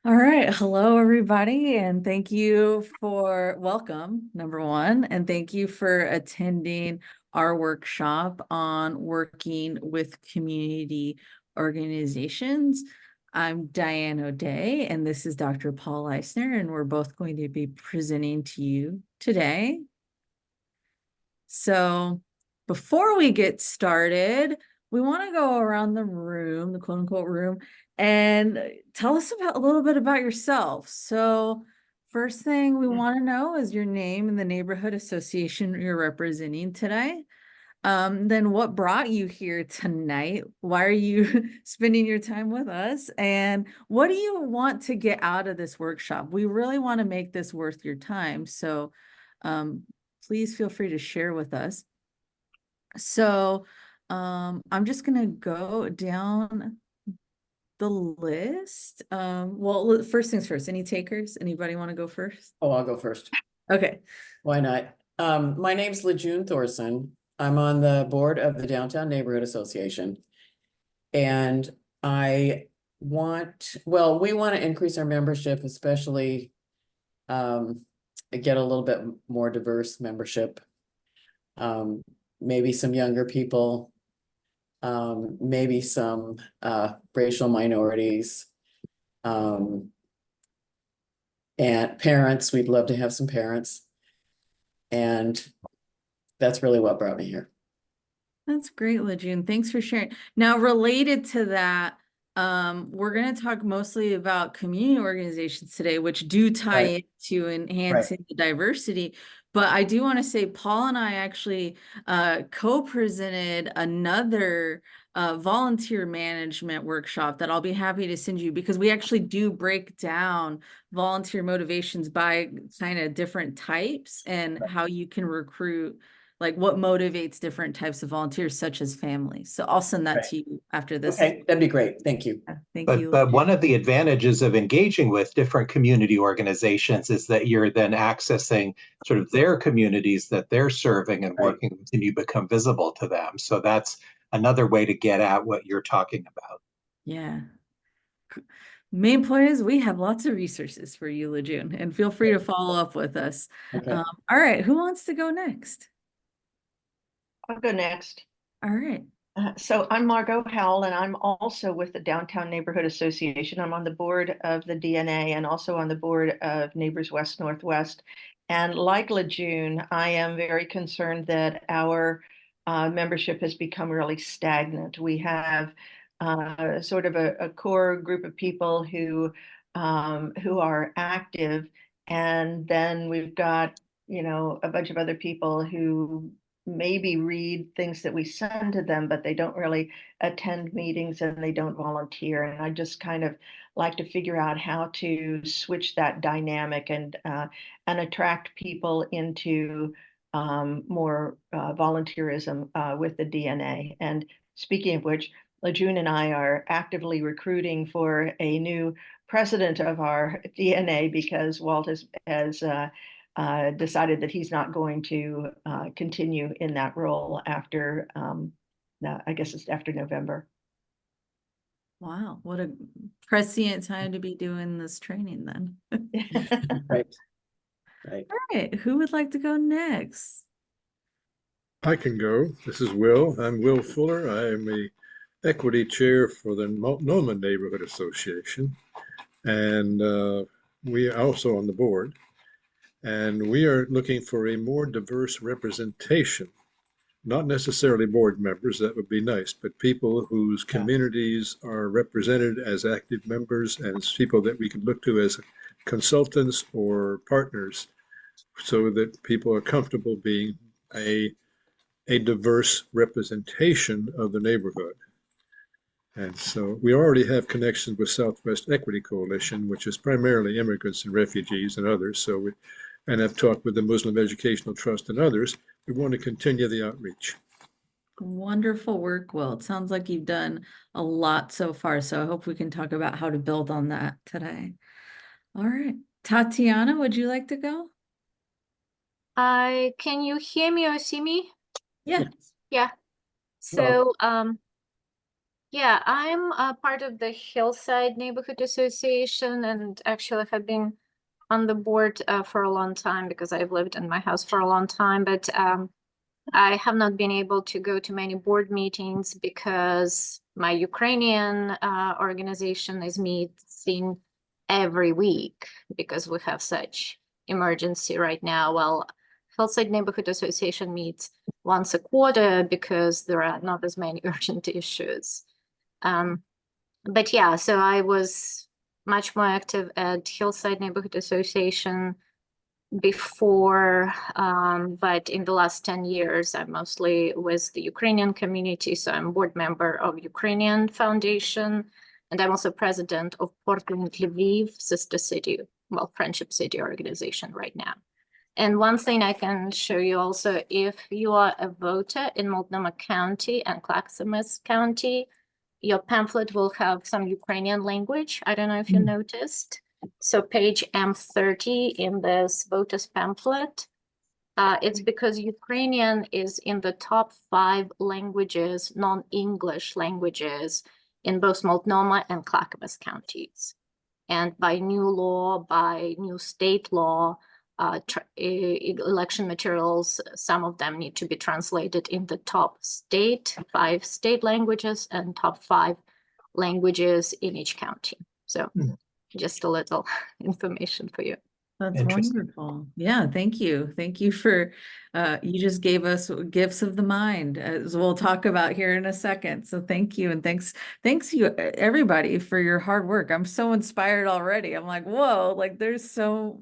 All right. Hello, everybody. And thank you for welcome, number one. And thank you for attending our workshop on working with community organizations. I'm Diane O'Day, and this is Dr. Paul Eisner, and we're both going to be presenting to you today. So before we get started, we want to go around the room, the quote unquote room, and tell us about a little bit about yourself. So first thing we want to know is your name and the neighborhood association you're representing today. Then what brought you here tonight? Why are you spending your time with us? And what do you want to get out of this workshop? We really want to make this worth your time. So please feel free to share with us. So I'm just gonna go down the list. Well, first things first, any takers? Anybody want to go first? Oh, I'll go first. Okay. Why not? My name's LeJune Thorson. I'm on the board of the Downtown Neighborhood Association. And we want to increase our membership, especially get a little bit more diverse membership. Maybe some younger people, maybe some racial minorities. And parents, we'd love to have some parents. And that's really what brought me here. That's great, LeJune. Thanks for sharing. Now, related to that, we're going to talk mostly about community organizations today, which do tie into enhancing the diversity. But I do want to say Paul and I actually co-presented another volunteer management workshop that I'll be happy to send you, because we actually do break down volunteer motivations by kind of different types and how you can recruit, like what motivates different types of volunteers, such as families. So I'll send that to you after this. Okay, that'd be great. Thank you. Thank you. But one of the advantages of engaging with different community organizations is that you're then accessing sort of their communities that they're serving and working with, and you become visible to them. So that's another way to get at what you're talking about. Yeah. Main point is we have lots of resources for you, LeJune, and feel free to follow up with us. Okay. All right, who wants to go next? I'll go next. All right. So I'm Margot Howell, and I'm also with the Downtown Neighborhood Association. I'm on the board of the DNA and also on the board of Neighbors West Northwest. And like LeJune, I am very concerned that our membership has become really stagnant. We have sort of a core group of people who are active, and then we've got, a bunch of other people who maybe read things that we send to them, but they don't really attend meetings and they don't volunteer. And I just kind of like to figure out how to switch that dynamic and attract people into more volunteerism with the DNA. And speaking of which, LeJune and I are actively recruiting for a new president of our DNA, because Walt has decided that he's not going to continue in that role after, I guess it's after November. Wow, what a prescient time to be doing this training then. Right. All right, who would like to go next? I can go. This is Will. I'm Will Fuller. I am the equity chair for the Multnomah Neighborhood Association, and we are also on the board. And we are looking for a more diverse representation, not necessarily board members, that would be nice, but people whose communities are represented as active members and as people that we could look to as consultants or partners, so that people are comfortable being a diverse representation of the neighborhood. And so we already have connections with Southwest Equity Coalition, which is primarily immigrants and refugees and others. So and I've talked with the Muslim Educational Trust and others. We want to continue the outreach. Wonderful work, Will. It sounds like you've done a lot so far, so I hope we can talk about how to build on that today. All right. Tatiana, would you like to go? Can you hear me or see me? Yeah. Yeah. So Yeah, I'm a part of the Hillside Neighborhood Association and actually have been on the board for a long time because I've lived in my house for a long time, but I have not been able to go to many board meetings because my Ukrainian organization is meeting every week because we have such emergency right now. Well, Hillside Neighborhood Association meets once a quarter because there are not as many urgent issues. But yeah, so I was much more active at Hillside Neighborhood Association before, but in the last 10 years, I'm mostly with the Ukrainian community. So I'm board member of Ukrainian Foundation, and I'm also president of Portland Lviv Sister City, well, Friendship City organization right now. And one thing I can show you also, if you are a voter in Multnomah County and Clackamas County, your pamphlet will have some Ukrainian language. I don't know if you noticed. So page M30 in this voters pamphlet, it's because Ukrainian is in the top 5 languages, non-English languages in both Multnomah and Clackamas counties. And by new law, by new state law, election materials, some of them need to be translated in the top 5 state languages and top 5 languages in each county. So just a little information for you. That's Interesting. wonderful. Yeah, thank you. Thank you for, you just gave us gifts of the mind, as we'll talk about here in a second. So thank you. And thanks you everybody for your hard work. I'm so inspired already. I'm like, whoa, like there's so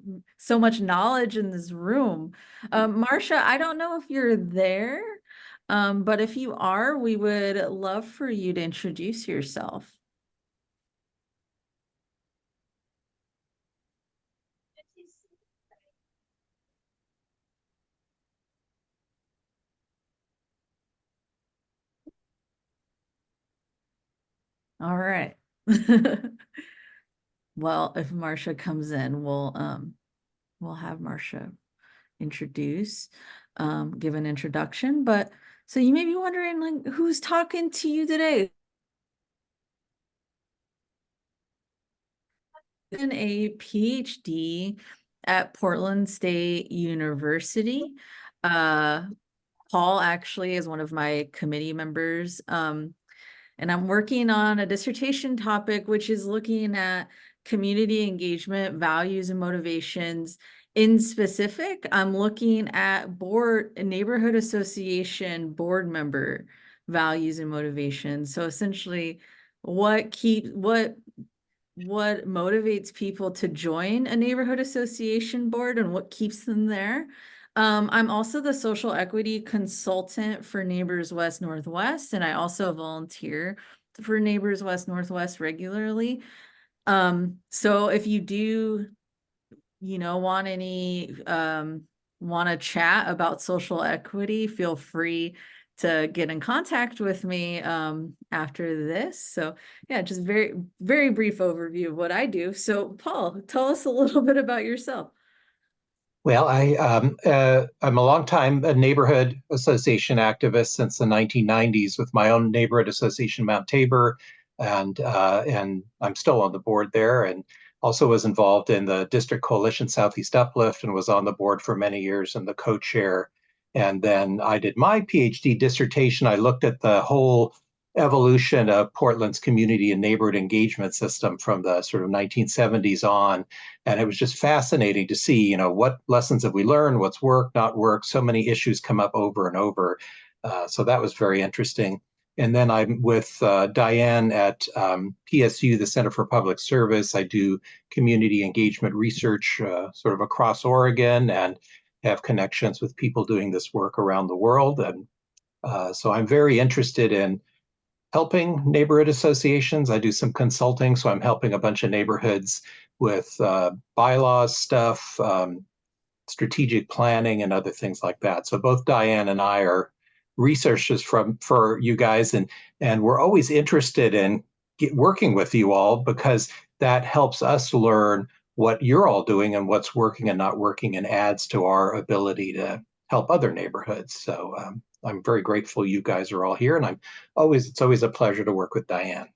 much knowledge in this room. Marcia, I don't know if you're there, but if you are, we would love for you to introduce yourself. All right. Well, if Marcia comes in, we'll have Marcia introduce, give an introduction. But so you may be wondering, like, who's talking to you today? In a PhD at Portland State University. Paul actually is one of my committee members. And I'm working on a dissertation topic, which is looking at community engagement, values, and motivations. In specific, I'm looking at neighborhood association board member values and motivations. So essentially, what motivates people to join a neighborhood association board and what keeps them there. I'm also the social equity consultant for Neighbors West Northwest, and I also volunteer for Neighbors West Northwest regularly. So if you do, want to chat about social equity, feel free to get in contact with me after this. So yeah, just very, very brief overview of what I do. So Paul, tell us a little bit about yourself. Well, I'm a longtime neighborhood association activist since the 1990s with my own neighborhood association, Mount Tabor, and I'm still on the board there, and also was involved in the District Coalition Southeast Uplift and was on the board for many years and the co-chair. And then I did my PhD dissertation. I looked at the whole evolution of Portland's community and neighborhood engagement system from the sort of 1970s on. And it was just fascinating to see, what lessons have we learned, what's worked, not worked. So many issues come up over and over. So that was very interesting. And then I'm with Diane at PSU, the Center for Public Service. I do community engagement research sort of across Oregon and have connections with people doing this work around the world. And so I'm very interested in helping neighborhood associations. I do some consulting, so I'm helping a bunch of neighborhoods with bylaws stuff, strategic planning, and other things like that. So both Diane and I are researchers for you guys, and we're always interested in working with you all because that helps us learn what you're all doing and what's working and not working, and adds to our ability to help other neighborhoods. So I'm very grateful you guys are all here, and it's always a pleasure to work with Diane.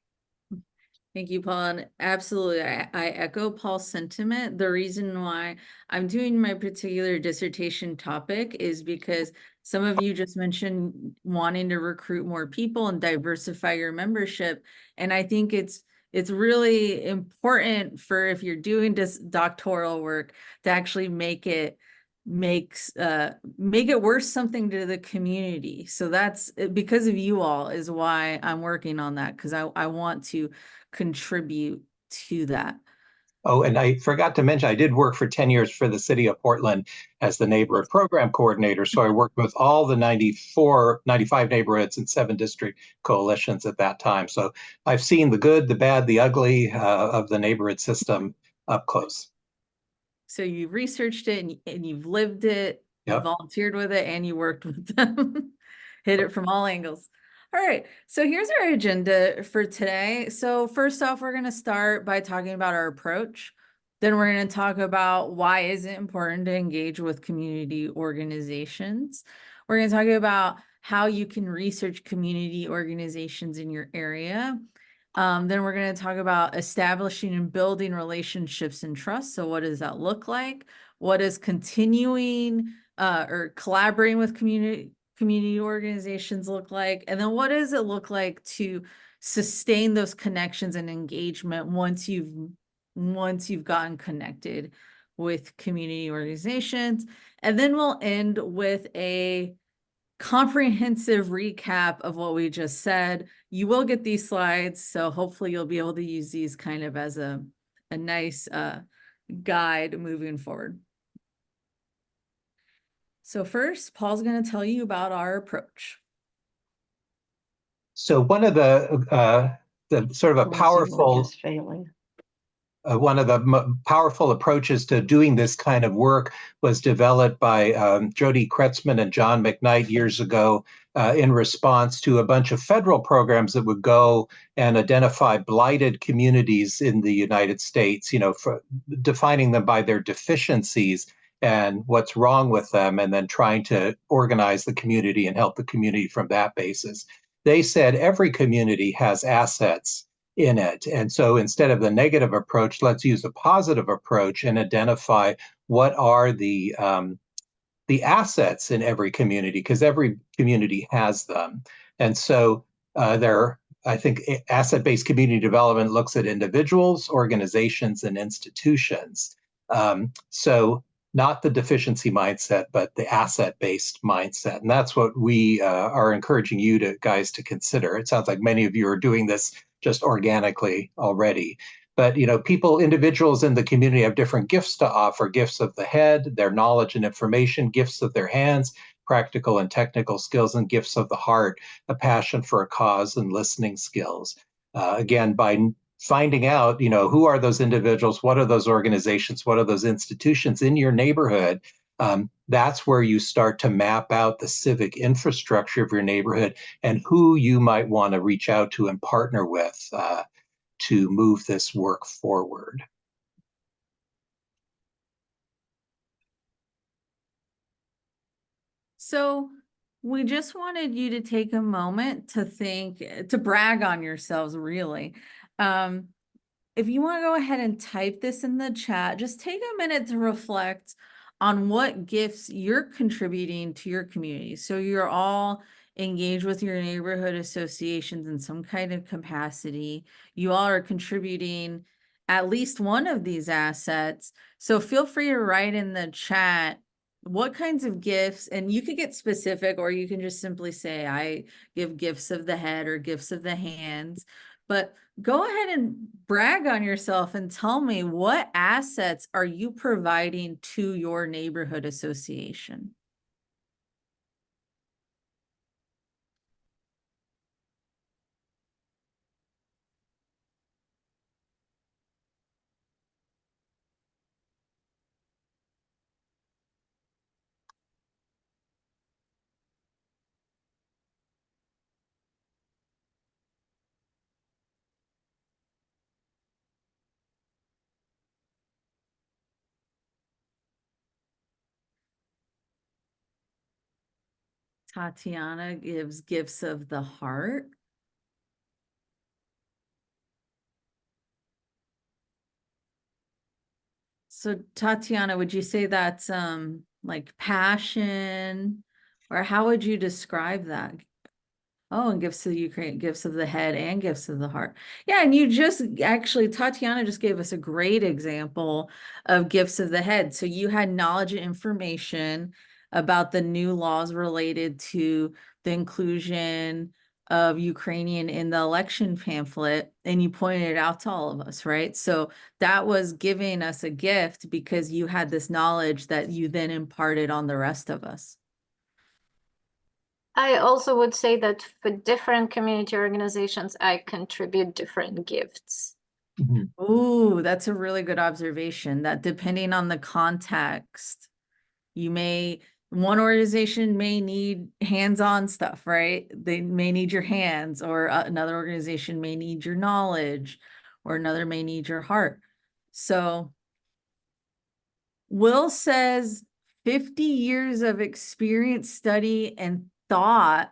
Thank you, Paul. And absolutely, I echo Paul's sentiment. The reason why I'm doing my particular dissertation topic is because some of you just mentioned wanting to recruit more people and diversify your membership. And I think it's really important for, if you're doing this doctoral work, to actually make it worth something to the community. So that's because of you all is why I'm working on that, because I want to contribute to that. Oh, and I forgot to mention, I did work for 10 years for the city of Portland as the neighborhood program coordinator. So I worked with all the 95 neighborhoods and 7 district coalitions at that time. So I've seen the good, the bad, the ugly of the neighborhood system up close. So you've researched it and you've lived it, you Yep. volunteered with it, and you worked with them. Hit it from all angles. All right, so here's our agenda for today. So first off, we're going to start by talking about our approach. Then we're going to talk about why is it important to engage with community organizations. We're going to talk about how you can research community organizations in your area. Then we're going to talk about establishing and building relationships and trust. So what does that look like? What is continuing or collaborating with community organizations look like? And then what does it look like to sustain those connections and engagement once you've gotten connected with community organizations? And then we'll end with a comprehensive recap of what we just said. You will get these slides, so hopefully you'll be able to use these kind of as a nice guide moving forward. So first, Paul's going to tell you about our approach. So one of the sort of a My Zoom link powerful is failing. One of the powerful approaches to doing this kind of work was developed by Jody Kretzmann and John McKnight years ago in response to a bunch of federal programs that would go and identify blighted communities in the United States, for defining them by their deficiencies and what's wrong with them, and then trying to organize the community and help the community from that basis. They said every community has assets in it. And so instead of the negative approach, let's use a positive approach and identify what are the assets in every community, because every community has them. And so I think asset-based community development looks at individuals, organizations, and institutions. So not the deficiency mindset, but the asset-based mindset. And that's what we are encouraging you guys to consider. It sounds like many of you are doing this just organically already. But individuals in the community have different gifts to offer: gifts of the head, their knowledge and information; gifts of their hands, practical and technical skills; and gifts of the heart, a passion for a cause and listening skills. Again, by finding out, who are those individuals, what are those organizations, what are those institutions in your neighborhood, that's where you start to map out the civic infrastructure of your neighborhood and who you might want to reach out to and partner with to move this work forward. So we just wanted you to take a moment to think, to brag on yourselves, really. If you want to go ahead and type this in the chat, just take a minute to reflect on what gifts you're contributing to your community. So you're all engaged with your neighborhood associations in some kind of capacity. You all are contributing at least one of these assets. So feel free to write in the chat what kinds of gifts, and you could get specific, or you can just simply say, I give gifts of the head or gifts of the hands. But go ahead and brag on yourself and tell me, what assets are you providing to your neighborhood association? Tatiana gives gifts of the heart. So Tatiana, would you say that's like passion, or how would you describe that? Oh, and gifts of the Ukraine, gifts of the head and gifts of the heart. Yeah, and you just actually, Tatiana just gave us a great example of gifts of the head. So you had knowledge and information about the new laws related to the inclusion of Ukrainian in the election pamphlet, and you pointed it out to all of us, right? So that was giving us a gift because you had this knowledge that you then imparted on the rest of us. I also would say that for different community organizations, I contribute different gifts. Mhm. Ooh, that's a really good observation, that depending on the context, one organization may need hands-on stuff, right? They may need your hands, or another organization may need your knowledge, or another may need your heart. So Will says 50 years of experience, study, and thought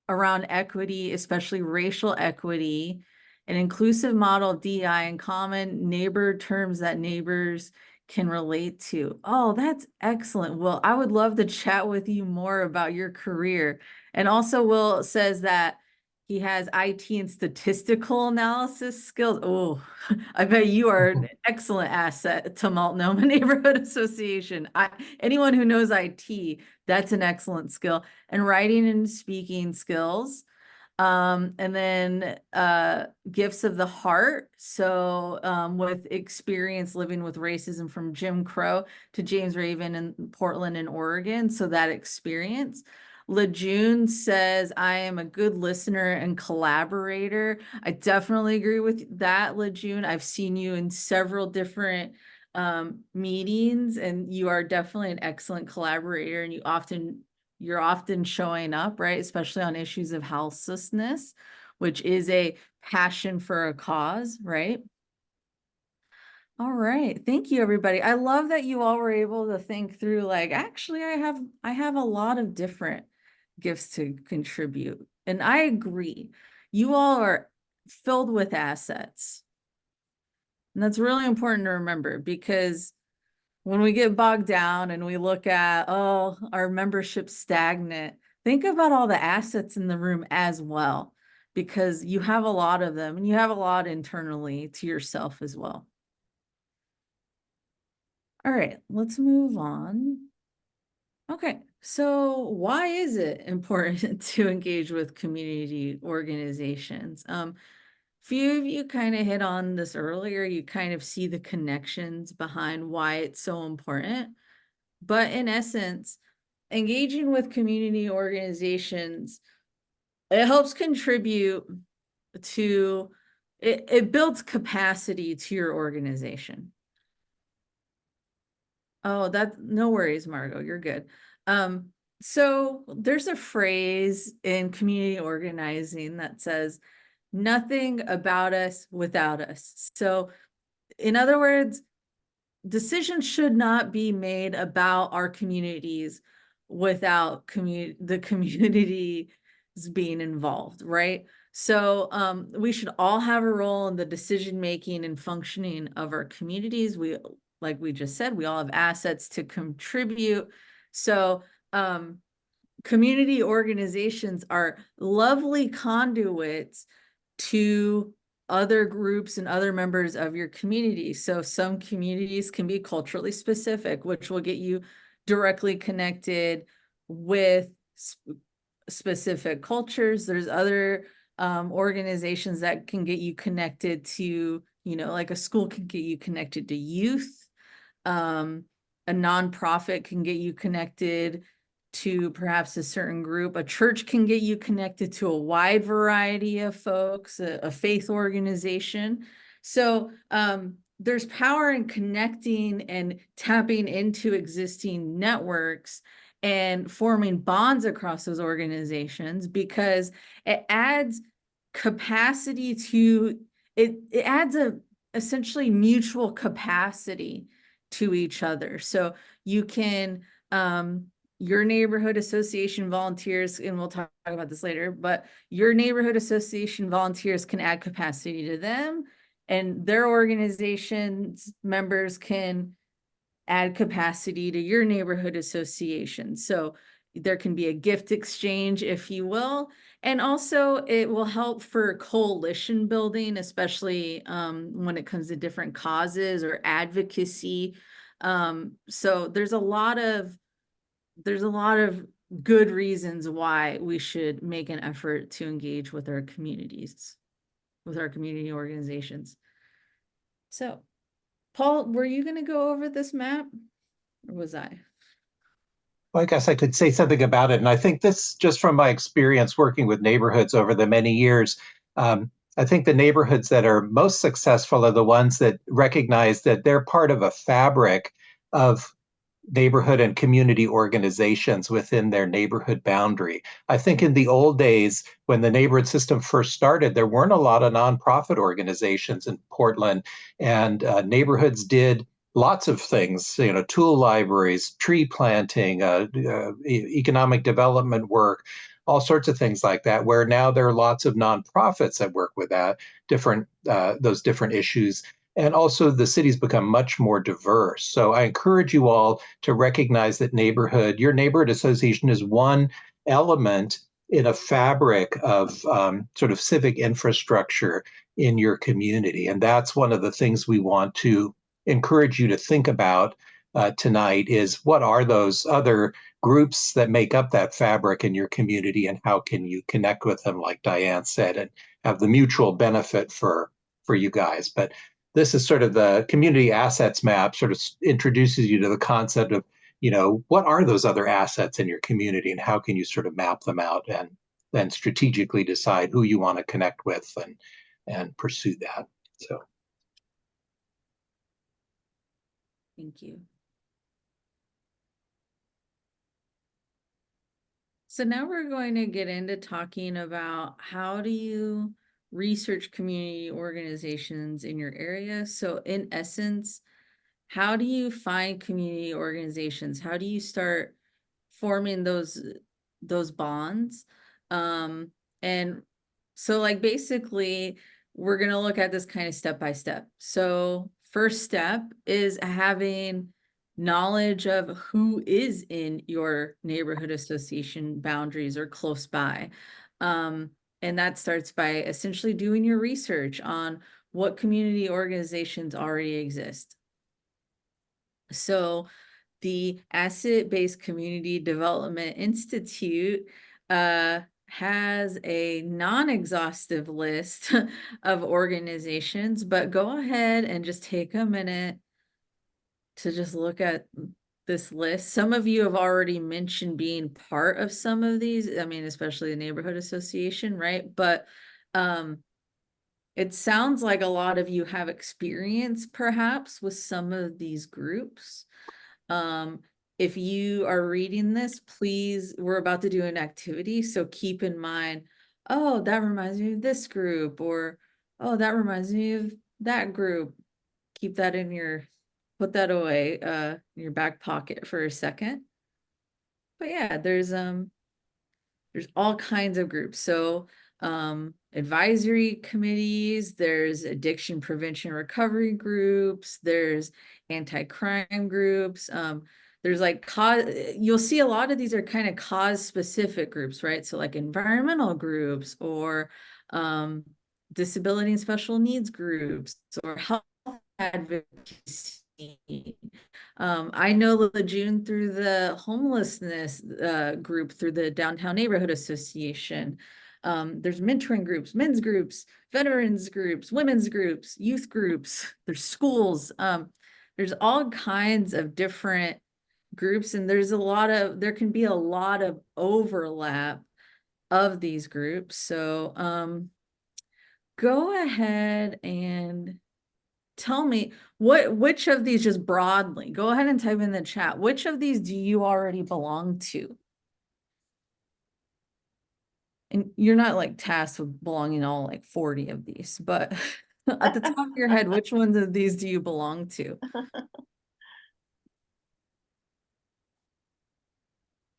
around equity, especially racial equity, an inclusive model of DEI, and common neighbor terms that neighbors can relate to. Oh, that's excellent. Will, I would love to chat with you more about your career. And also, Will says that he has IT and statistical analysis skills. Oh, I bet you are an excellent asset to Multnomah Neighborhood Association. Anyone who knows IT, that's an excellent skill. And writing and speaking skills. And then gifts of the heart. So with experience living with racism from Jim Crow to James Raven in Portland and Oregon. So that experience. Lejeune says, I am a good listener and collaborator. I definitely agree with that, Lejeune. I've seen you in several different meetings, and you are definitely an excellent collaborator, and you're often showing up, right? Especially on issues of houselessness, which is a passion for a cause, right? All right. Thank you, everybody. I love that you all were able to think through, like, actually, I have a lot of different gifts to contribute. And I agree. You all are filled with assets. And that's really important to remember, because when we get bogged down and we look at, oh, our membership's stagnant, think about all the assets in the room as well, because you have a lot of them and you have a lot internally to yourself as well. All right, let's move on. Okay, so why is it important to engage with community organizations? Few of you kind of hit on this earlier. You kind of see the connections behind why it's so important. But in essence, engaging with community organizations, it helps contribute to, it builds capacity to your organization. Oh, no worries, Margot, you're good. So there's a phrase in community organizing that says, nothing about us without us. So in other words, decisions should not be made about our communities without the communities being involved, right? So we should all have a role in the decision making and functioning of our communities. Like we just said, we all have assets to contribute. So community organizations are lovely conduits to other groups and other members of your community. So some communities can be culturally specific, which will get you directly connected with specific cultures. There's other organizations that can get you connected to, like a school can get you connected to youth. A nonprofit can get you connected to perhaps a certain group. A church can get you connected to a wide variety of folks, a faith organization. So there's power in connecting and tapping into existing networks and forming bonds across those organizations, because it adds capacity to it. It adds essentially mutual capacity to each other. So you can your neighborhood association volunteers, and we'll talk about this later, but your neighborhood association volunteers can add capacity to them, and their organization's members can add capacity to your neighborhood association. So there can be a gift exchange, if you will. And also it will help for coalition building, especially when it comes to different causes or advocacy. So there's a lot of good reasons why we should make an effort to engage with our communities, with our community organizations. So Paul, were you going to go over this map, or was I? Well, I guess I could say something about it. And I think this, just from my experience working with neighborhoods over the many years, I think the neighborhoods that are most successful are the ones that recognize that they're part of a fabric of neighborhood and community organizations within their neighborhood boundary. I think in the old days, when the neighborhood system first started, there weren't a lot of nonprofit organizations in Portland, and neighborhoods did lots of things, tool libraries, tree planting, economic development work, all sorts of things like that, where now there are lots of nonprofits that work with that, those different issues. And also the city's become much more diverse. So I encourage you all to recognize that your neighborhood association is one element in a fabric of sort of civic infrastructure in your community. And that's one of the things we want to encourage you to think about tonight, is what are those other groups that make up that fabric in your community, and how can you connect with them, like Diane said, and have the mutual benefit for you guys. But this is sort of the community assets map, sort of introduces you to the concept of, what are those other assets in your community, and how can you sort of map them out and then strategically decide who you want to connect with and pursue that. So. Thank you. So now we're going to get into talking about how do you research community organizations in your area. So in essence, how do you find community organizations? How do you start forming those bonds? And so like basically we're going to look at this kind of step by step. So first step is having knowledge of who is in your neighborhood association boundaries or close by. And that starts by essentially doing your research on what community organizations already exist. So the Asset-Based Community Development Institute has a non-exhaustive list of organizations, but go ahead and just take a minute to just look at this list. Some of you have already mentioned being part of some of these, I mean, especially the neighborhood association, right? But it sounds like a lot of you have experience perhaps with some of these groups. If you are reading this, please, we're about to do an activity, so keep in mind, oh, that reminds me of this group, or oh, that reminds me of that group. Keep that in put that away in your back pocket for a second. But yeah, there's all kinds of groups. So advisory committees, there's addiction prevention recovery groups, there's anti-crime groups, there's like you'll see a lot of these are kind of cause specific groups, right? So like environmental groups, or disability and special needs groups, or health advocacy. I know Lejeune through the homelessness group through the Downtown Neighborhood Association. There's mentoring groups, men's groups, veterans groups, women's groups, youth groups, there's schools. There's all kinds of different groups, and there can be a lot of overlap of these groups. So go ahead and tell me which of these, just broadly, go ahead and type in the chat, which of these do you already belong to? And you're not like tasked with belonging to all like 40 of these, but at the top of your head, which ones of these do you belong to?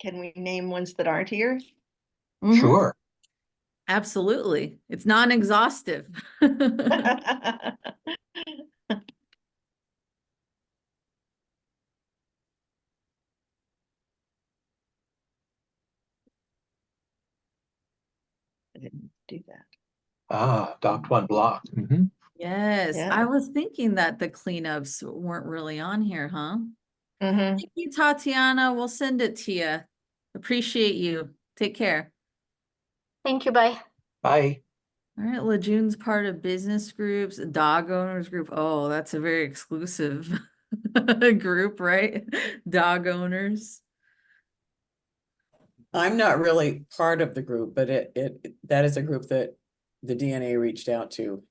can we name ones that aren't here? Mhm. Sure. Absolutely. It's non-exhaustive. I didn't do that. Adopt One Block. Mhm. Yes, Yeah. I was thinking that the cleanups weren't really on here, huh? Mhm. Thank you, Tatiana. We'll send it to you. Appreciate you. Take care. Thank you, bye. Bye. All right, Lejeune's part of business groups, dog owners group. Oh, that's a very exclusive group, right? Dog owners. I'm not really part of the group, but that is a group that the DNA reached out to.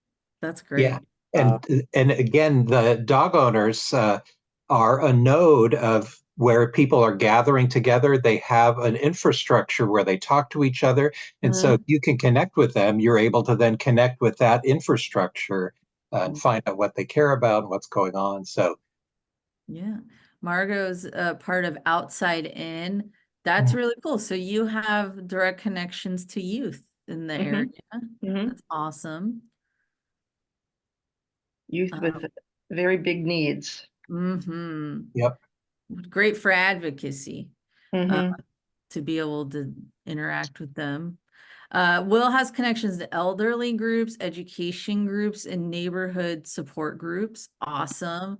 That's Yeah. great. And again, the dog owners are a node of where people are gathering together. They have an infrastructure where they talk to each other. And so if you can connect with them, you're able to then connect with that infrastructure and find out what they care about and what's going on. So Yeah. Margot's part of Outside In. That's really cool. So you have direct connections to youth in the area. Mhm. That's awesome. Youth with very big needs. yep. Great for advocacy Mhm. to be able to interact with them. Will has connections to elderly groups, education groups, and neighborhood support groups. Awesome.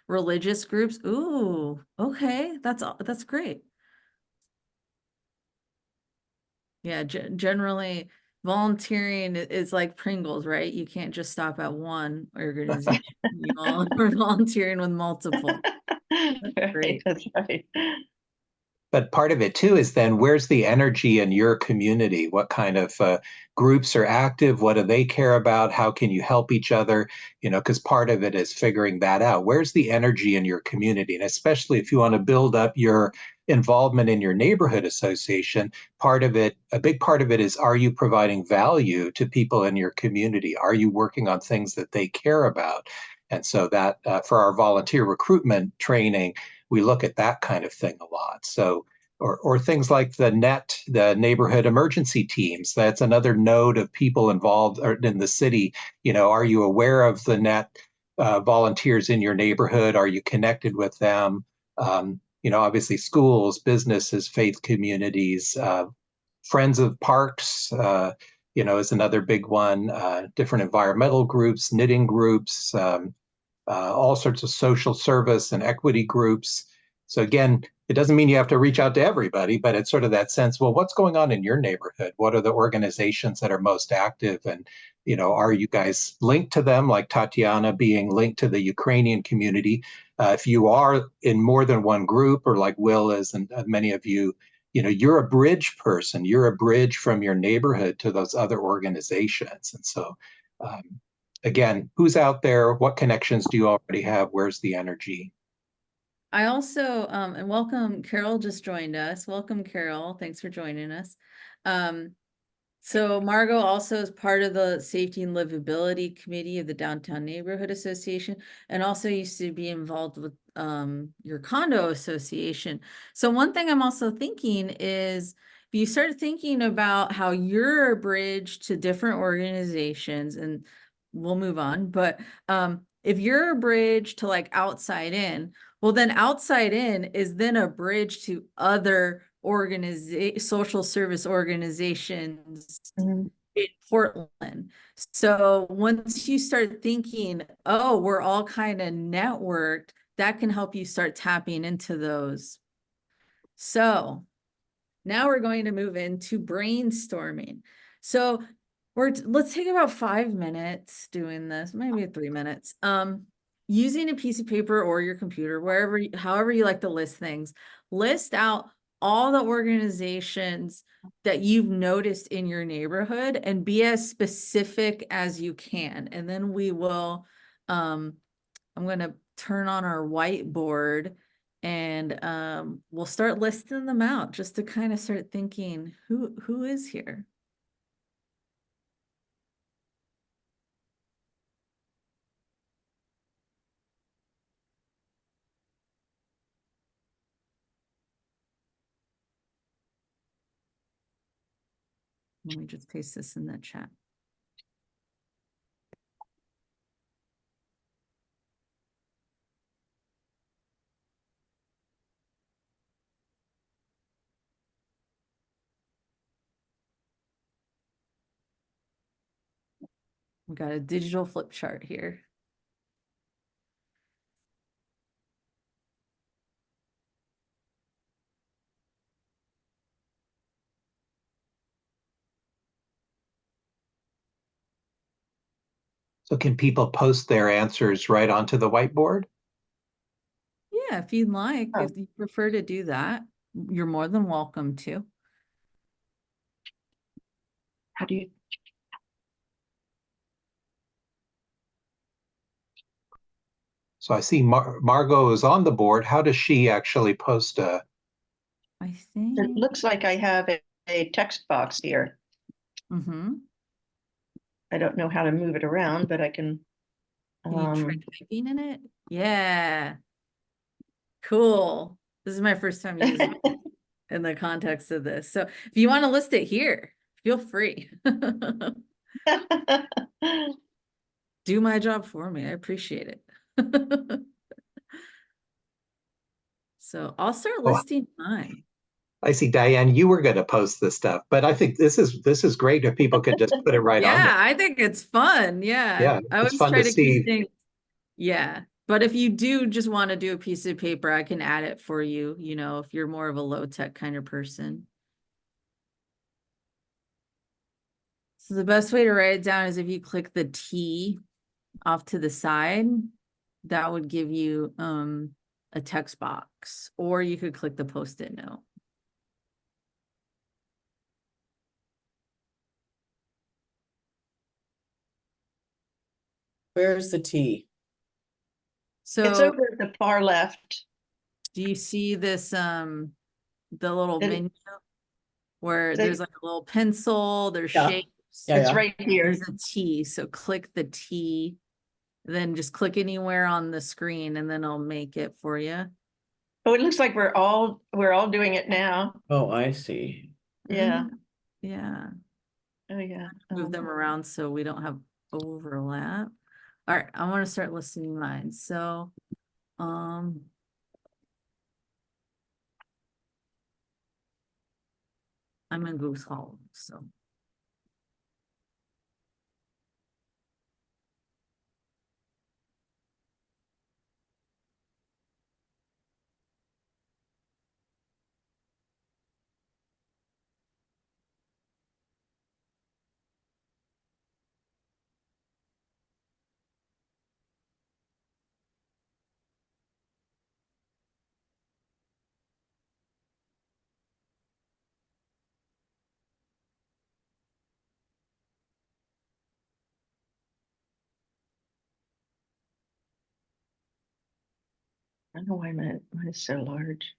Religious groups. Ooh, okay. That's great. Yeah, generally volunteering is like Pringles, right? You can't just stop at one organization. You all are volunteering with multiple. That's Right, great. that's right. But part of it too is then where's the energy in your community? What kind of groups are active? What do they care about? How can you help each other? You know, because part of it is figuring that out. Where's the energy in your community? And especially if you want to build up your involvement in your neighborhood association, part of it, a big part of it is, are you providing value to people in your community? Are you working on things that they care about? And so that for our volunteer recruitment training, we look at that kind of thing a lot. So, or things like the NET, the neighborhood emergency teams. That's another node of people involved in the city. You know, are you aware of the NET volunteers in your neighborhood? Are you connected with them? You know, obviously schools, businesses, faith communities, friends of parks. You know, is another big one. Different environmental groups, knitting groups. All sorts of social service and equity groups. So again, it doesn't mean you have to reach out to everybody, but it's sort of that sense, well, what's going on in your neighborhood? What are the organizations that are most active? And, you know, are you guys linked to them, like Tatiana being linked to the Ukrainian community? If you are in more than one group, or like Will is, and many of you, you know, you're a bridge person. You're a bridge from your neighborhood to those other organizations. And so, again, who's out there? What connections do you already have? Where's the energy? I also, and welcome, Carol just joined us. Welcome, Carol. Thanks for joining us. So Margot also is part of the Safety and Livability Committee of the Downtown Neighborhood Association, and also used to be involved with your condo association. So one thing I'm also thinking is, if you start thinking about how you're a bridge to different organizations, and we'll move on, but if you're a bridge to like Outside In, well, then Outside In is then a bridge to other social service organizations Mhm. in Portland. So once you start thinking, oh, we're all kind of networked, that can help you start tapping into those. So now we're going to move into brainstorming. So let's take about 5 minutes doing this, maybe 3 minutes. Using a piece of paper or your computer, however you like to list things, list out all the organizations that you've noticed in your neighborhood and be as specific as you can. And then we will, I'm going to turn on our whiteboard and we'll start listing them out just to kind of start thinking who is here. Let me just paste this in the chat. We got a digital flip chart here. So can people post their answers right onto the whiteboard? Yeah, if you'd like, Oh. if you prefer to do that, you're more than welcome to. How do you? So I see Margot is on the board. How does she actually post a? I It think. looks like I have a text box here. Mm-hmm. I don't know how to move it around, but I can. Can you try typing in it? Yeah. Cool. This is my first time using it in the context of this. So if you want to list it here, feel free. Do my job for me. I appreciate it. So I'll start Oh, listing mine. I see, Diane, you were going to post this stuff, but I think this is great if people could just put it right on Yeah, there. I think it's fun. Yeah. Yeah, I it's always fun try to to keep see. things. Yeah. But if you do just want to do a piece of paper, I can add it for you, you know, if you're more of a low tech kind of person. So the best way to write it down is if you click the T off to the side, that would give you a text box, or you could click the post-it note. Where's the T? It's So over at the far left. do you see this the little It- menu where they- there's like a little pencil, there's Yeah. shapes, Yeah, It's yeah. right here. there's a T. So click the T, then just click anywhere on the screen and then I'll make it for you. Oh, it looks like we're all doing it now. Oh, I see. Yeah. Yeah. Oh, yeah. Move them around so we don't have overlap. All right, I want to start listing mine. So, I'm in Goose Hall, so. I don't know why mine is so large.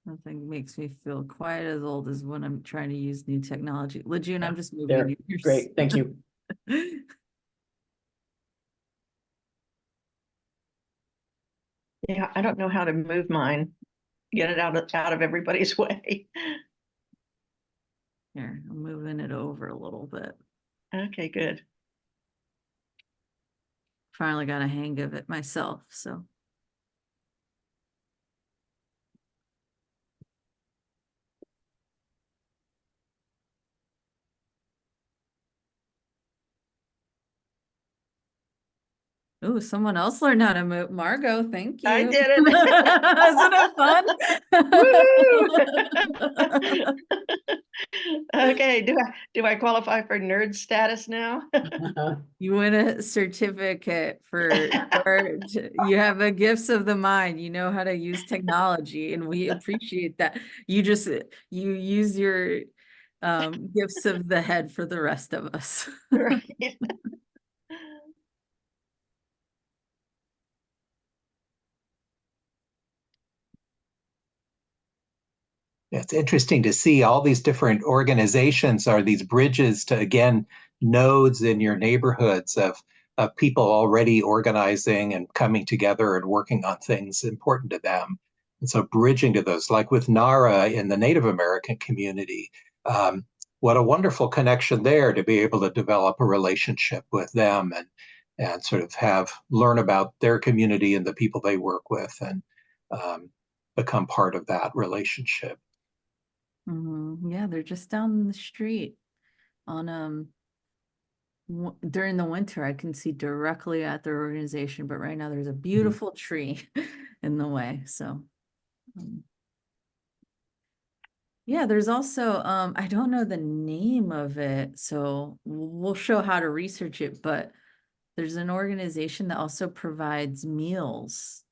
Nothing makes me feel quite as old as when I'm trying to use new technology. Lejeune, I'm just There. moving you. Great, thank you. Yeah, I don't know how to move mine. Get it out of everybody's way. Here, I'm moving it over a little bit. Okay, good. Finally got a hang of it myself, so. Ooh, someone else learned how to move. Margot, thank you. I did it. Isn't it fun? Okay, do I qualify for nerd status now? You win a certificate for, you have a gifts of the mind. You know how to use technology, and we appreciate that. You use your gifts of the head for the rest of us. Right. It's interesting to see all these different organizations are these bridges to, again, nodes in your neighborhoods of people already organizing and coming together and working on things important to them. And so bridging to those, like with NARA in the Native American community, what a wonderful connection there to be able to develop a relationship with them and sort of learn about their community and the people they work with and become part of that relationship. Yeah, they're just down the street on during the winter. I can see directly at their organization, but right now there's a beautiful tree in the way. So yeah, there's also I don't know the name of it, so we'll show how to research it, but there's an organization that also provides meals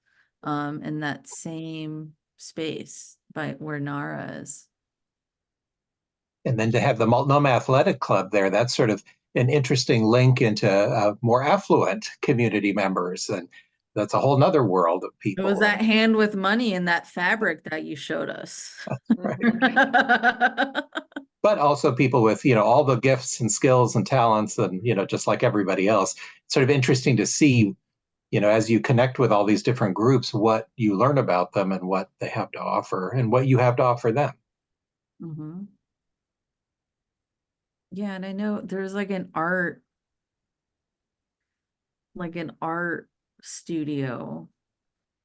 in that same space by where NARA is. And then to have the Multnomah Athletic Club there, that's sort of an interesting link into more affluent community members. And that's a whole nother world of It people. was that hand with money in that fabric that you showed us. Right. But also people with, all the gifts and skills and talents and, just like everybody else. It's sort of interesting to see, as you connect with all these different groups, what you learn about them and what they have to offer and what you have to offer them. Mm-hmm. Yeah, and I know there's like an art studio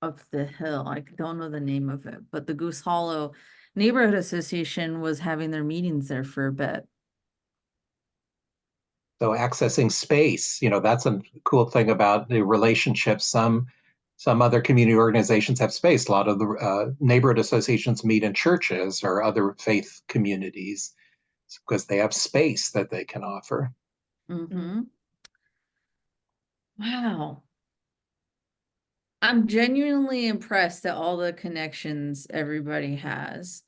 up the hill. I don't know the name of it, but the Goose Hollow Neighborhood Association was having their meetings there for a bit. So accessing space, that's a cool thing about the relationships. Some other community organizations have space. A lot of the neighborhood associations meet in churches or other faith communities because they have space that they can offer. Mm-hmm. Wow. I'm genuinely impressed at all the connections everybody has.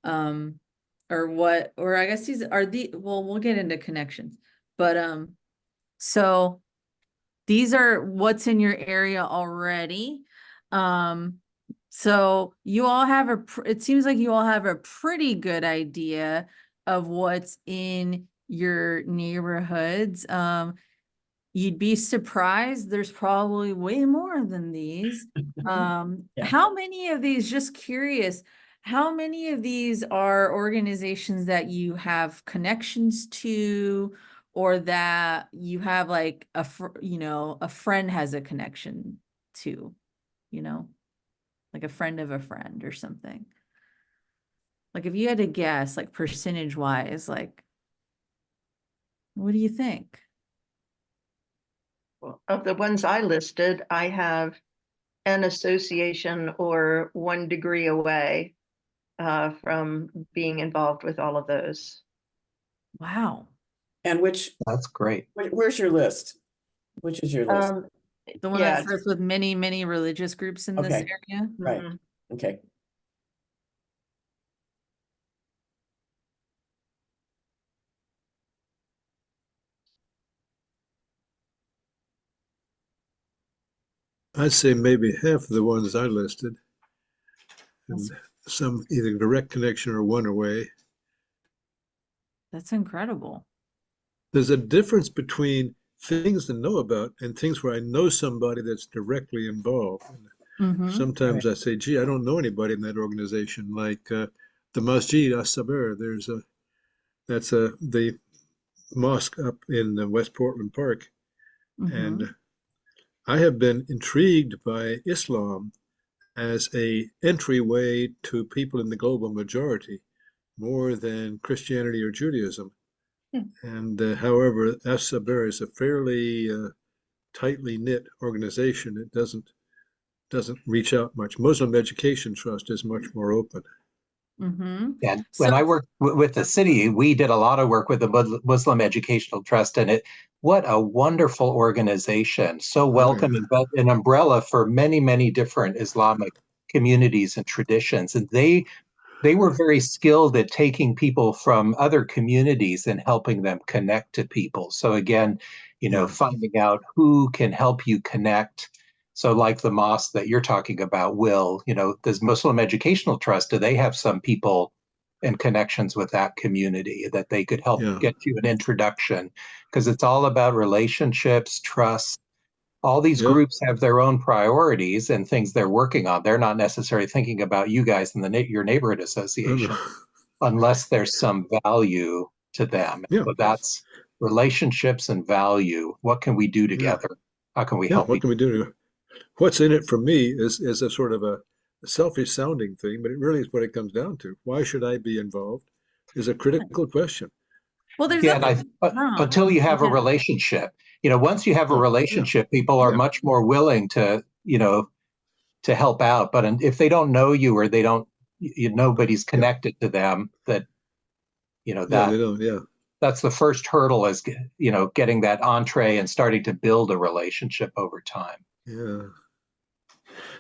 Or I guess we'll get into connections, but so these are what's in your area already. So you all have it seems like you all have a pretty good idea of what's in your neighborhoods. You'd be surprised, there's probably way more than these. Yeah. How many of these, just curious, how many of these are organizations that you have connections to, or that you have like a friend has a connection to, like a friend of a friend or something? Like if you had to guess, like percentage wise, like what do you think? Well, of the ones I listed, I have an association or 1 degree away from being involved with all of those. Wow. And That's great. where's your list? Which is your list? The one Yeah, that starts with many, many religious groups in this Okay. area. Right. mhm. Okay. I'd say maybe half of the ones I listed, and some either direct connection or 1 away. That's incredible. There's a difference between things to know about and things where I know somebody that's directly involved. Mm-hmm. Sometimes I say, gee, I don't know anybody in that organization, like the Masjid As-Saber. That's the mosque up in West Portland Park. Mm-hmm. And I have been intrigued by Islam as a entryway to people in the global majority more than Christianity or Judaism. And however, As-Saber is a fairly tightly knit organization. It doesn't reach out much. Muslim Education Trust is much more open. Mm-hmm. And So when I worked with the city, we did a lot of work with the Muslim Educational Trust, and what a wonderful organization, so welcoming, but an umbrella for many, many different Islamic communities and traditions. And they were very skilled at taking people from other communities and helping them connect to people. So again, Yeah. finding out who can help you connect. So like the mosque that you're talking about, Will, does Muslim Educational Trust, do they have some people and connections with that community, that they could help Yeah. get you an introduction, because it's all about relationships, trust. All these Yep. groups have their own priorities and things they're working on. They're not necessarily thinking about you guys in your neighborhood association unless there's some value to them. Yeah. So that's relationships and value. What can we do together? How can we Yeah, help what each can we do? What's in it for me is a sort of a selfish sounding thing, but it really is what it comes down to. Why should I be involved? Is a critical question. Well, there's Yeah, and nothing wrong. until you have a Yeah. relationship, once you have a Oh, yeah. relationship, people are Yeah. much more willing to, to help out. But if they don't know you, or they don't, nobody's connected to them, that, Yeah, that they don't. Yeah. that's the first hurdle, is, getting that entree and starting to build a relationship over time. Yeah.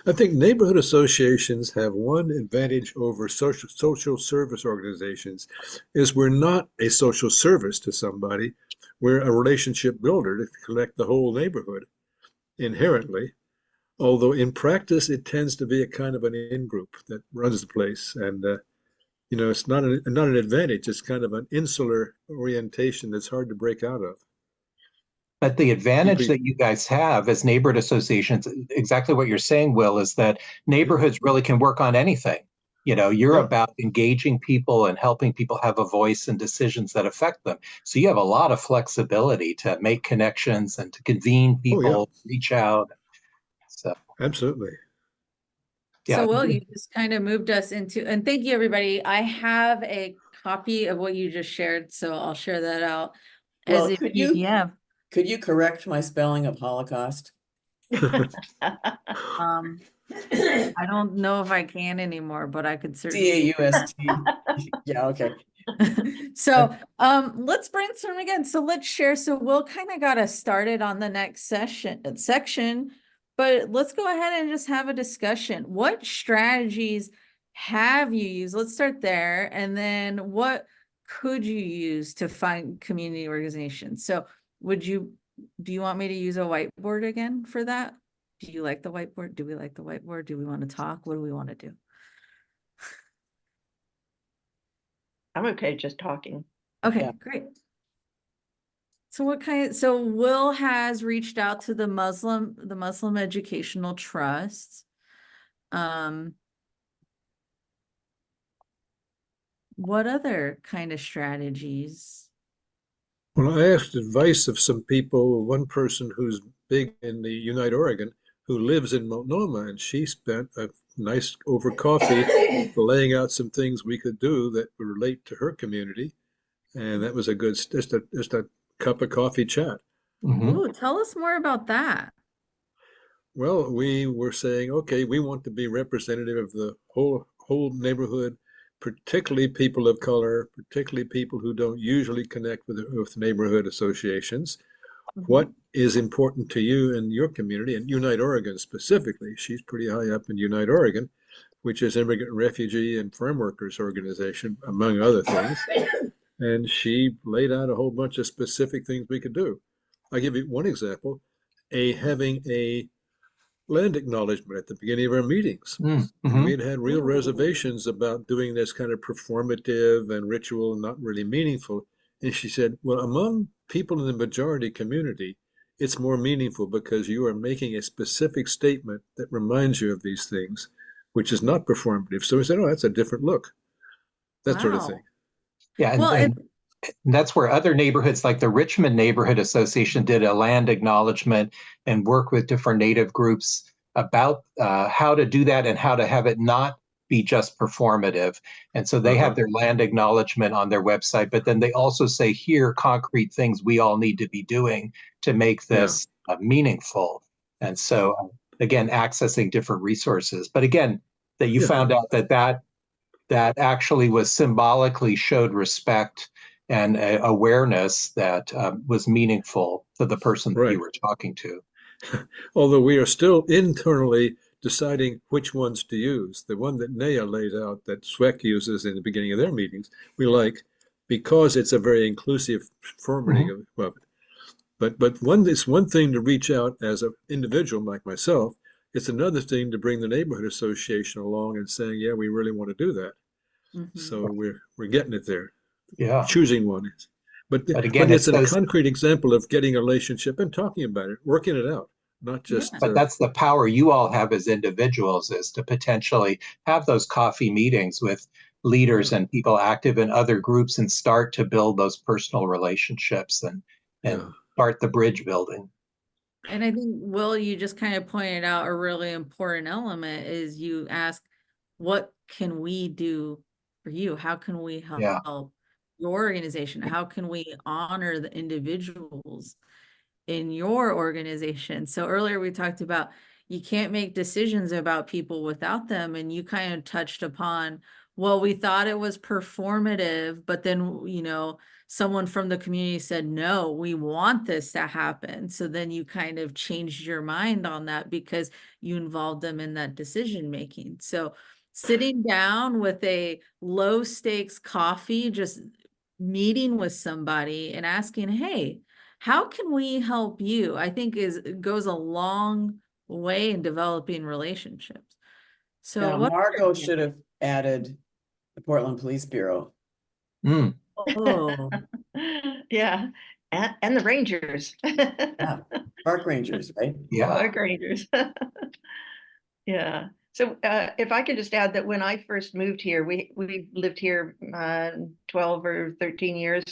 I think neighborhood associations have one advantage over social service organizations is we're not a social service to somebody. We're a relationship builder to connect the whole neighborhood inherently. Although in practice, it tends to be a kind of an in-group that runs the place. And, it's not an advantage. It's kind of an insular orientation that's hard to break out of. But the advantage People, that you guys have as neighborhood associations, exactly what you're saying, Will, is that neighborhoods really can work on anything. You're yeah. about engaging people and helping people have a voice in decisions that affect them. So you have a lot of flexibility to make connections and to convene Oh, yeah, people, reach out. So, absolutely. yeah. So Will, you just kind of moved us into, and thank you, everybody. I have a copy of what you just shared, so I'll share that out as Well, a PDF. could you correct my spelling of Holocaust? I don't know if I can anymore, but I could certainly. CAUST. Yeah, okay. So let's brainstorm again. So let's share. So Will kind of got us started on the next section, but let's go ahead and just have a discussion. What strategies have you used? Let's start there. And then what could you use to find community organizations? So do you want me to use a whiteboard again for that? Do you like the whiteboard? Do we like the whiteboard? Do we want to talk? What do we want to do? I'm okay just talking. Okay, Yeah. great. So Will has reached out to the Muslim Educational Trust. What other kind of strategies? Well, I asked advice of some people, one person who's big in the Unite Oregon, who lives in Multnomah, and she spent a nice over coffee laying out some things we could do that would relate to her community. And that was a good, just a cup of coffee chat. Mhm. Ooh, tell us more about that. Well, we were saying, okay, we want to be representative of the whole neighborhood, particularly people of color, particularly people who don't usually connect with neighborhood associations. What is important to you in your community, and Unite Oregon specifically? She's pretty high up in Unite Oregon, which is Immigrant, Refugee, and Farm Workers Organization, among other things. And she laid out a whole bunch of specific things we could do. I'll give you one example, having a land acknowledgement at the beginning of our meetings. Mhm. We had real reservations about doing this kind of performative and ritual and not really meaningful. And she said, well, among people in the majority community, it's more meaningful because you are making a specific statement that reminds you of these things, which is not performative. So we said, oh, that's a different look. That sort of Wow. thing. Yeah, Well, and that's where other neighborhoods, like the Richmond Neighborhood Association, did a land acknowledgement and work with different Native groups about how to do that and how to have it not be just performative. And so they have their land acknowledgement on their website, but then they also say, here, concrete things we all need to be doing to make this meaningful. And so, again, accessing different resources. But again, that you found out that actually was symbolically showed respect and awareness that was meaningful to the person that you were talking to. Although we are still internally deciding which ones to use. The one that Naya laid out that SWEC uses in the beginning of their meetings, we like because it's a very inclusive formatting of it. But it's one thing to reach out as an individual like myself. It's another thing to bring the neighborhood association along and saying, yeah, we really want to do that. Mhm. So we're getting it there, Yeah. choosing one. But But again, it's it's a those, concrete example of getting a relationship and talking about it, working it out, not just Yeah. but that's the power you all have as individuals, is to potentially have those coffee meetings with leaders and people active in other groups and start to build those personal relationships and yeah. start the bridge building. And I think, Will, you just kind of pointed out a really important element is you ask, what can we do for you? How can we Yeah. help your organization? How can we honor the individuals in your organization? So earlier we talked about you can't make decisions about people without them. And you kind of touched upon, well, we thought it was performative, but then, someone from the community said, no, we want this to happen. So then you kind of changed your mind on that because you involved them in that decision making. So sitting down with a low stakes coffee, just meeting with somebody and asking, hey, how can we help you? I think goes a long way in developing relationships. So Now, what? Margot should have added the Portland Police Bureau. Mm, Oh, Yeah, and the Rangers. Yeah, park rangers, right? yeah. Park Rangers. Yeah. So if I could just add that when I first moved here, we lived here 12 or 13 years.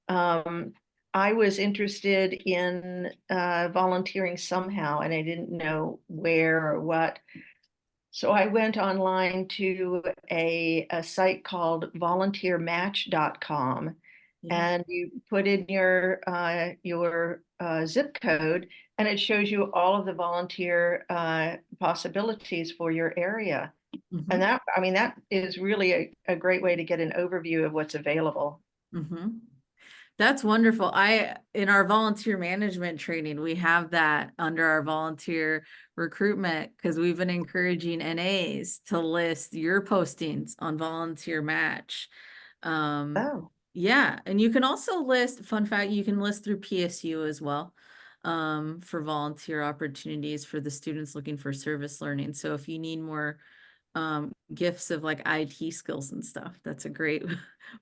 I was interested in volunteering somehow, and I didn't know where or what. So I went online to a site called volunteermatch.com, yeah. and you put in your zip code, and it shows you all of the volunteer possibilities for your area. Mhm. And that is really a great way to get an overview of what's available. Mhm. That's wonderful. In our volunteer management training, we have that under our volunteer recruitment because we've been encouraging NAs to list your postings on Volunteer Match. Oh, Yeah, and you can also list, fun fact, you can list through PSU as well, for volunteer opportunities for the students looking for service learning. So if you need more gifts of like IT skills and stuff, that's a great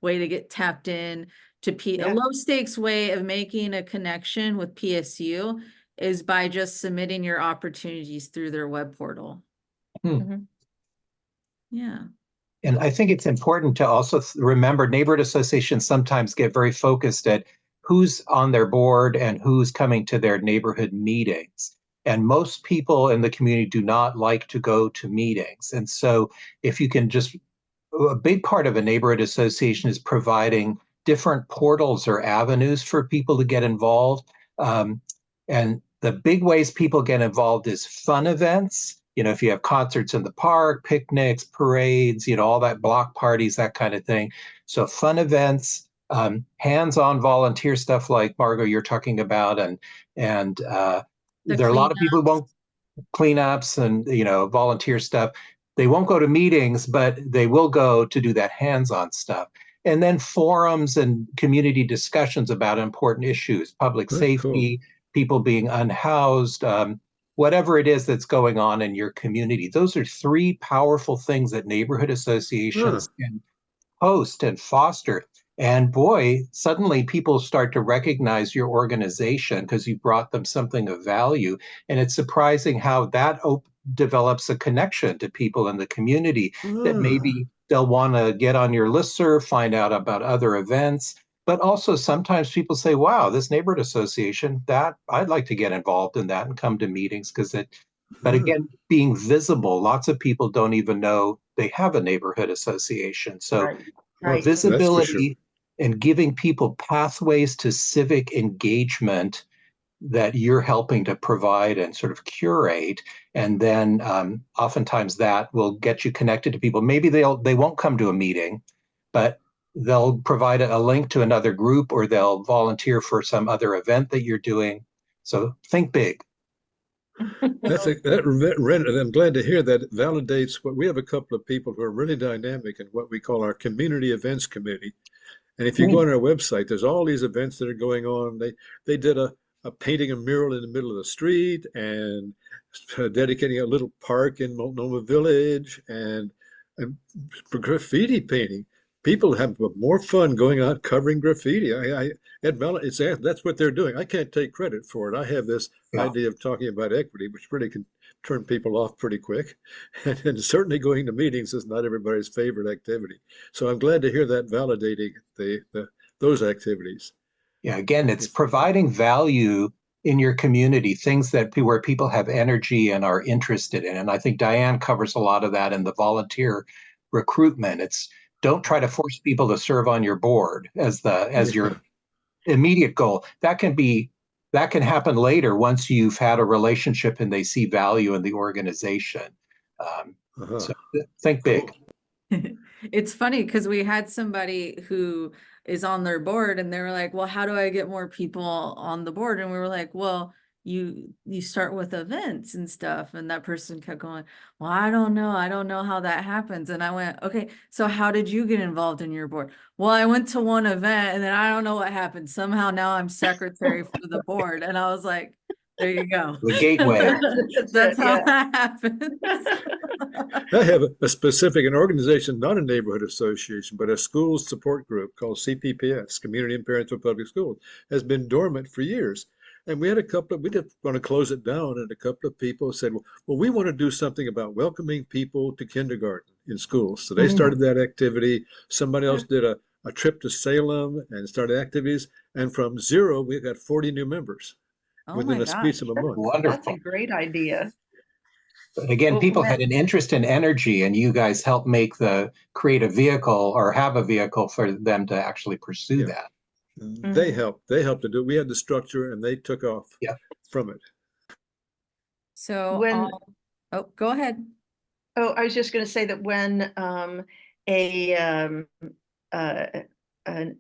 way to get tapped in to a yeah. low stakes way of making a connection with PSU is by just submitting your opportunities through their web portal. Mhm. Yeah. And I think it's important to also remember neighborhood associations sometimes get very focused at who's on their board and who's coming to their neighborhood meetings. And most people in the community do not like to go to meetings. And so if you can just, a big part of a neighborhood association is providing different portals or avenues for people to get involved. And the big ways people get involved is fun events. If you have concerts in the park, picnics, parades, all that, block parties, that kind of thing. So fun events, hands-on volunteer stuff like Margot you're talking about, and there are a lot of people who won't cleanups and volunteer stuff. They won't go to meetings, but they will go to do that hands-on stuff. And then forums and community discussions about important issues, public Very cool. safety, people being unhoused, whatever it is that's going on in your community. Those are three powerful things that neighborhood associations can host and foster. And boy, suddenly people start to recognize your organization because you brought them something of value. And it's surprising how that develops a connection to people in the community that maybe they'll want to get on your listserv, find out about other events. But also sometimes people say, wow, this neighborhood association, that I'd like to get involved in that and come to meetings because but again, being visible, lots of people don't even know they have a neighborhood association. So Right. Right. That's for sure. visibility and giving people pathways to civic engagement that you're helping to provide and sort of curate. And then oftentimes that will get you connected to people. Maybe they won't come to a meeting, but they'll provide a link to another group or they'll volunteer for some other event that you're doing. So think big. I'm glad to hear that. It validates what we have. A couple of people who are really dynamic in what we call our community events committee. And if you go on our website, there's all these events that are going on. They did a painting a mural in the middle of the street and dedicating a little park in Multnomah Village, and And for graffiti painting, people have more fun going out covering graffiti. That's what they're doing. I can't take credit for it. I have this Yeah. idea of talking about equity, which really can turn people off pretty quick. And certainly going to meetings is not everybody's favorite activity. So I'm glad to hear that validating those activities. Yeah, again, it's providing value in your community, things that where people have energy and are interested in. And I think Diane covers a lot of that in the volunteer recruitment. It's don't try to force people to serve on your board as your immediate goal. That can happen later once you've had a relationship and they see value in the organization. So think big. It's funny because we had somebody who is on their board and they were like, well, how do I get more people on the board? And we were like, well, you start with events and stuff. And that person kept going, well, I don't know how that happens. And I went, okay, so how did you get involved in your board? Well, I went to one event and then I don't know what happened. Somehow now I'm secretary for the board. And I was like, there you go. The gateway. That's how yeah. that happens. I have an organization, not a neighborhood association, but a schools support group called CPPS, Community and Parents for Public Schools, has been dormant for years. And we had we didn't want to close it down, and a couple of people said, well, we want to do something about welcoming people to kindergarten in schools. So they started that activity. Somebody else did a trip to Salem and started activities. And from zero, we got 40 new members within a space of a month. Wonderful. That's a great idea. But again, Well, people had an interest in energy, and you guys helped create a vehicle or have a vehicle for them to actually pursue Yeah. that. They helped to do it. We had the structure and they took off from it. So, When- oh, go ahead. Oh, I was just going to say that when a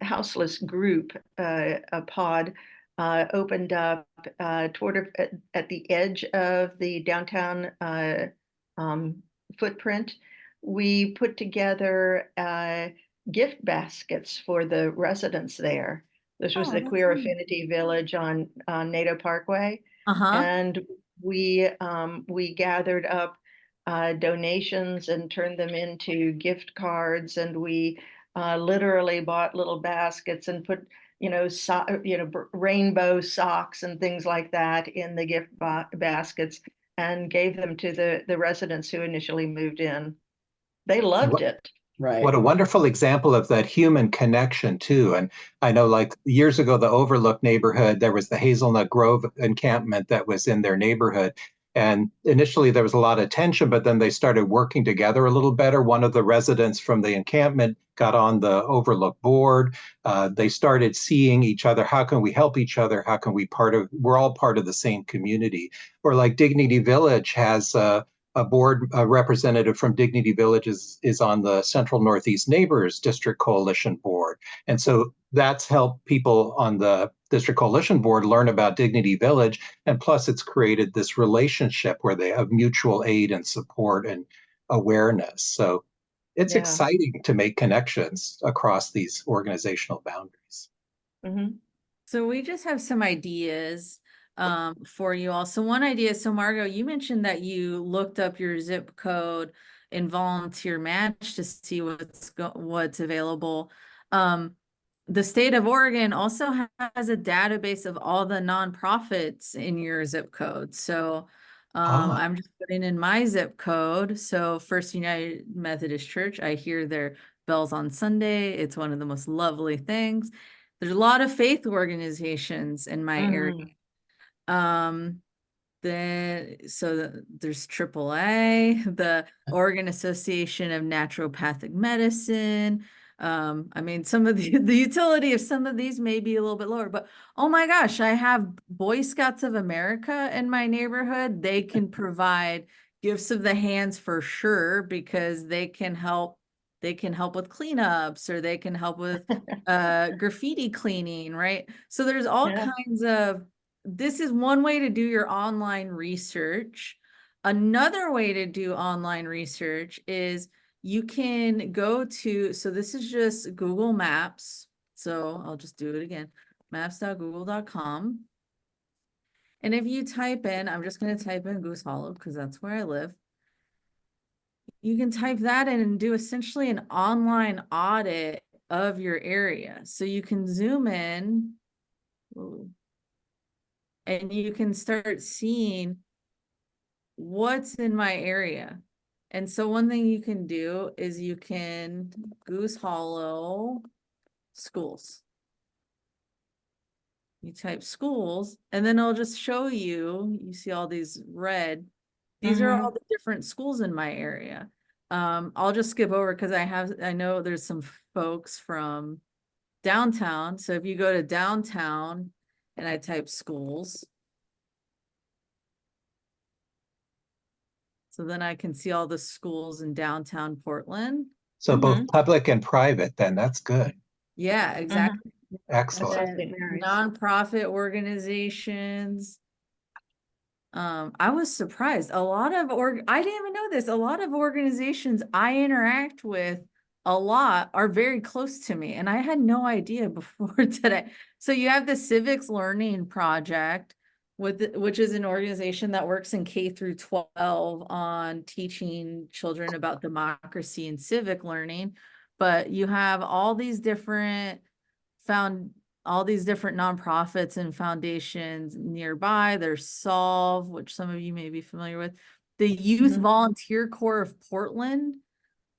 houseless group, a pod, opened up at the edge of the downtown footprint, we put together gift baskets for the residents there. This was Oh, the that's Queer neat. Affinity Village on Nato Parkway. Uh-huh. And we gathered up donations and turned them into gift cards, and we literally bought little baskets and put rainbow socks and things like that in the gift baskets and gave them to the residents who initially moved in. They loved it. Right. What a wonderful example of that human connection too. And I know like years ago, the Overlook neighborhood, there was the Hazelnut Grove encampment that was in their neighborhood. And initially there was a lot of tension, but then they started working together a little better. One of the residents from the encampment got on the Overlook board. They started seeing each other. How can we help each other? How can we're all part of the same community. Or like Dignity Village has a board representative from Dignity Village is on the Central Northeast Neighbors District Coalition Board. And so that's helped people on the District Coalition Board learn about Dignity Village. And plus it's created this relationship where they have mutual aid and support and awareness. So it's exciting to make connections across these organizational boundaries. Mm-hmm. So we just have some ideas for you all. So one idea, so Margot, you mentioned that you looked up your zip code in Volunteer Match to see what's available. The state of Oregon also has a database of all the nonprofits in your zip code. So I'm just putting in my zip code. So First United Methodist Church, I hear their bells on Sunday. It's one of the most lovely things. There's a lot of faith organizations in my area. There's AAA, the Oregon Association of Naturopathic Medicine. I mean, some of the utility of some of these may be a little bit lower, but oh my gosh, I have Boy Scouts of America in my neighborhood. They can provide gifts of the hands for sure, because they can help with cleanups, or they can help with graffiti cleaning, right? So there's all kinds of, this is one way to do your online research. Another way to do online research is you can go to, so this is just Google Maps. So I'll just do it again, maps.google.com. And if you type in, I'm just going to type in Goose Hollow because that's where I live. you can type that in and do essentially an online audit of your area. So you can zoom in. Ooh, and you can start seeing what's in my area. And so one thing you can do is you can Goose Hollow schools. You type schools, and then it'll just show you, you see all these red. These are all the different schools in my area. I'll just skip over because I know there's some folks from downtown. So if you go to downtown and I type schools, so then I can see all the schools in downtown Portland. So both public and private, then that's good. Yeah, exactly. Excellent. That's And St. Mary's. nonprofit organizations. I was surprised. I didn't even know this. A lot of organizations I interact with a lot are very close to me, and I had no idea before today. So you have the Civics Learning Project, which is an organization that works in K through 12 on teaching children about democracy and civic learning. But you have all these different nonprofits and foundations nearby. There's Solve, which some of you may be familiar with, the Youth Volunteer Corps of Portland.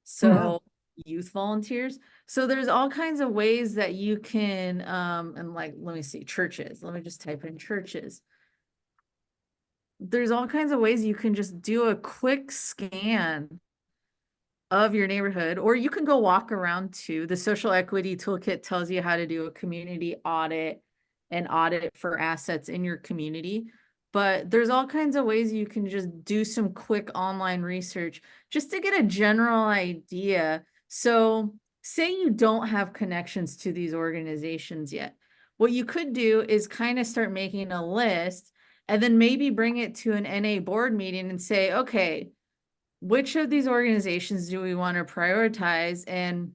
So youth volunteers. So there's all kinds of ways that you can, and like, let me see, churches. Let me just type in churches. There's all kinds of ways you can just do a quick scan of your neighborhood, or you can go walk around too. The Social Equity Toolkit tells you how to do a community audit and audit for assets in your community. But there's all kinds of ways you can just do some quick online research just to get a general idea. So say you don't have connections to these organizations yet. What you could do is kind of start making a list and then maybe bring it to an NA board meeting and say, okay, which of these organizations do we want to prioritize? And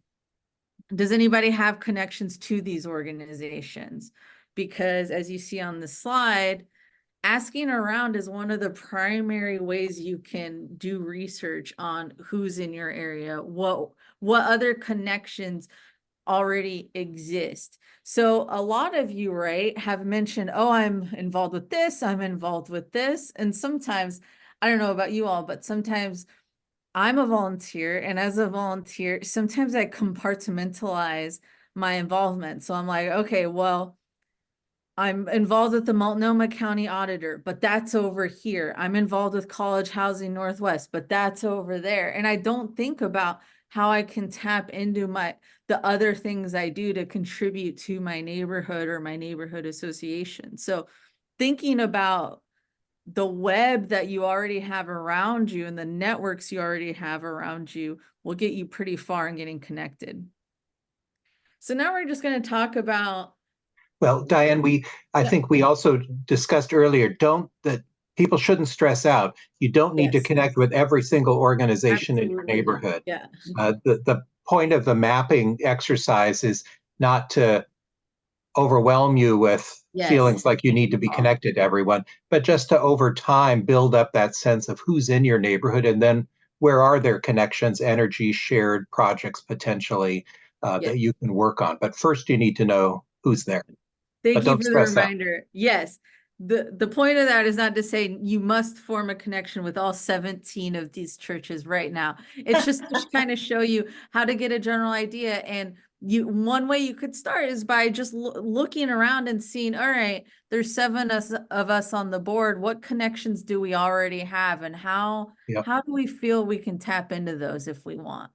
does anybody have connections to these organizations? Because as you see on the slide, asking around is one of the primary ways you can do research on who's in your area, what other connections already exist. So a lot of you, right, have mentioned, oh, I'm involved with this, I'm involved with this. And sometimes, I don't know about you all, but sometimes I'm a volunteer, and as a volunteer, sometimes I compartmentalize my involvement. So I'm like, okay, well, I'm involved with the Multnomah County Auditor, but that's over here. I'm involved with College Housing Northwest, but that's over there. And I don't think about how I can tap into the other things I do to contribute to my neighborhood or my neighborhood association. So thinking about the web that you already have around you and the networks you already have around you will get you pretty far in getting connected. So now we're just going to talk about. Well, Diane, I think we also discussed earlier, that people shouldn't stress out. You don't need to connect with every single organization in your neighborhood. Yeah. The point of the mapping exercise is not to overwhelm you with feelings like you need to be connected to everyone, but just to over time build up that sense of who's in your neighborhood, and then where are there connections, energy, shared projects potentially that you can work on. But first you need to know who's there. Thank you for the reminder. Yes. The point of that is not to say you must form a connection with all 17 of these churches right now. It's just to kind of show you how to get a general idea. And one way you could start is by just looking around and seeing, all right, there's 7 of us on the board. What connections do we already have? And how do we feel we can tap into those if we want?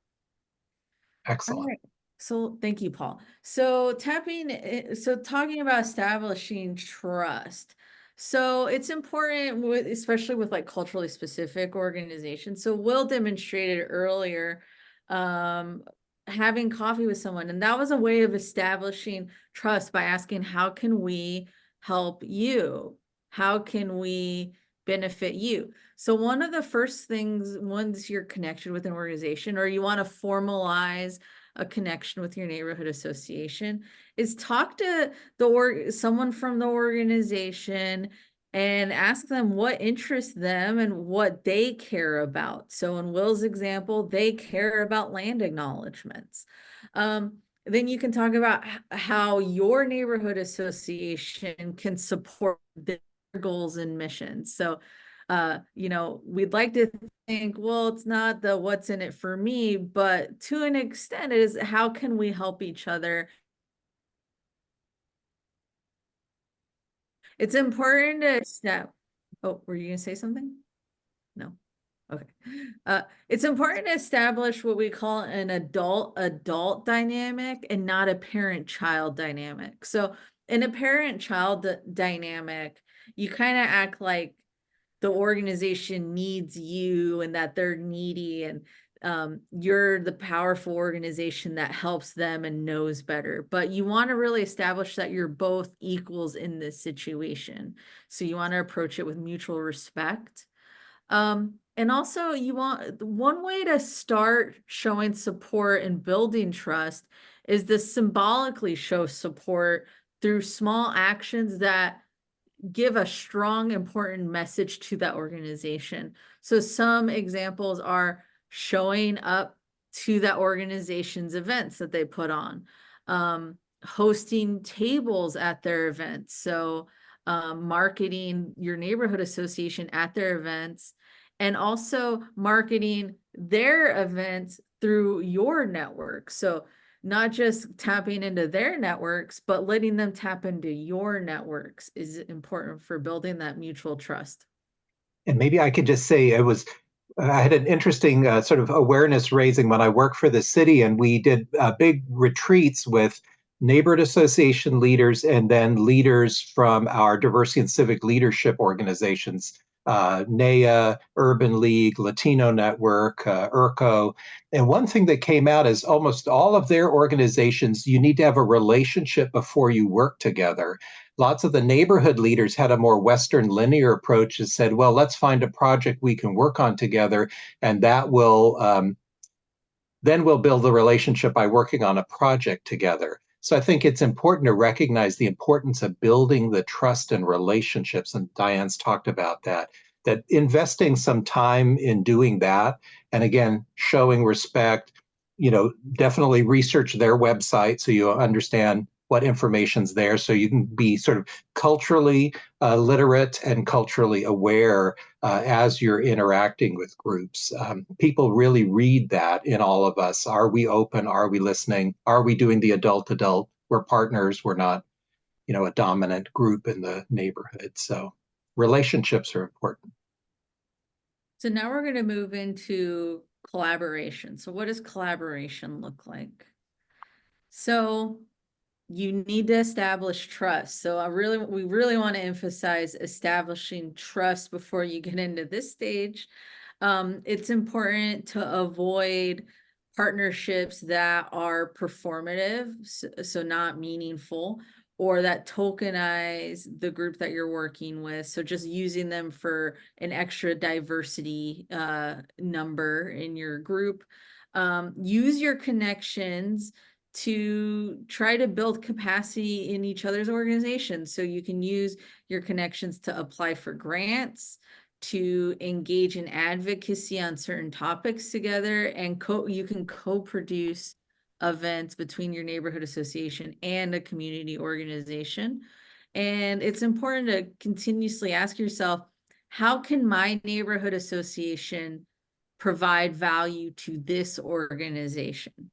Excellent. Right. So thank you, Paul. So talking about establishing trust. So it's important especially with like culturally specific organizations. So Will demonstrated earlier, having coffee with someone, and that was a way of establishing trust by asking, how can we help you? How can we benefit you? So one of the first things, once you're connected with an organization or you want to formalize a connection with your neighborhood association, is talk to someone from the organization and ask them what interests them and what they care about. So in Will's example, they care about land acknowledgements. Then you can talk about how your neighborhood association can support their goals and missions. So, you know, we'd like to think, well, it's not the what's in it for me, but to an extent, it is how can we help each other? It's important to step. Oh, were you gonna say something? No. Okay. It's important to establish what we call an adult dynamic and not a parent-child dynamic. So in a parent-child dynamic, you kind of act like the organization needs you and that they're needy, and you're the powerful organization that helps them and knows better. But you want to really establish that you're both equals in this situation. So you want to approach it with mutual respect. And also you want, one way to start showing support and building trust is to symbolically show support through small actions that give a strong, important message to that organization. So some examples are showing up to that organization's events that they put on, hosting tables at their events. So marketing your neighborhood association at their events, and also marketing their events through your network. So not just tapping into their networks, but letting them tap into your networks is important for building that mutual trust. And maybe I could just say I had an interesting sort of awareness raising when I worked for the city, and we did big retreats with neighborhood association leaders and then leaders from our diversity and civic leadership organizations, NEA, Urban League, Latino Network, URCO. And one thing that came out is almost all of their organizations, you need to have a relationship before you work together. Lots of the neighborhood leaders had a more Western linear approach and said, well, let's find a project we can work on together, and that will then we'll build the relationship by working on a project together. So I think it's important to recognize the importance of building the trust and relationships, and Diane's talked about that investing some time in doing that, and again, showing respect, definitely research their website so you understand what information's there, so you can be sort of culturally literate and culturally aware as you're interacting with groups. People really read that in all of us. Are we open? Are we listening? Are we doing the adult-adult? We're partners. We're not, a dominant group in the neighborhood. So relationships are important. So now we're going to move into collaboration. So what does collaboration look like? So you need to establish trust. So we really want to emphasize establishing trust before you get into this stage. It's important to avoid partnerships that are performative, so not meaningful, or that tokenize the group that you're working with. So just using them for an extra diversity number in your group. Use your connections to try to build capacity in each other's organizations. So you can use your connections to apply for grants, to engage in advocacy on certain topics together, and you can co-produce events between your neighborhood association and a community organization. And it's important to continuously ask yourself, how can my neighborhood association provide value to this organization?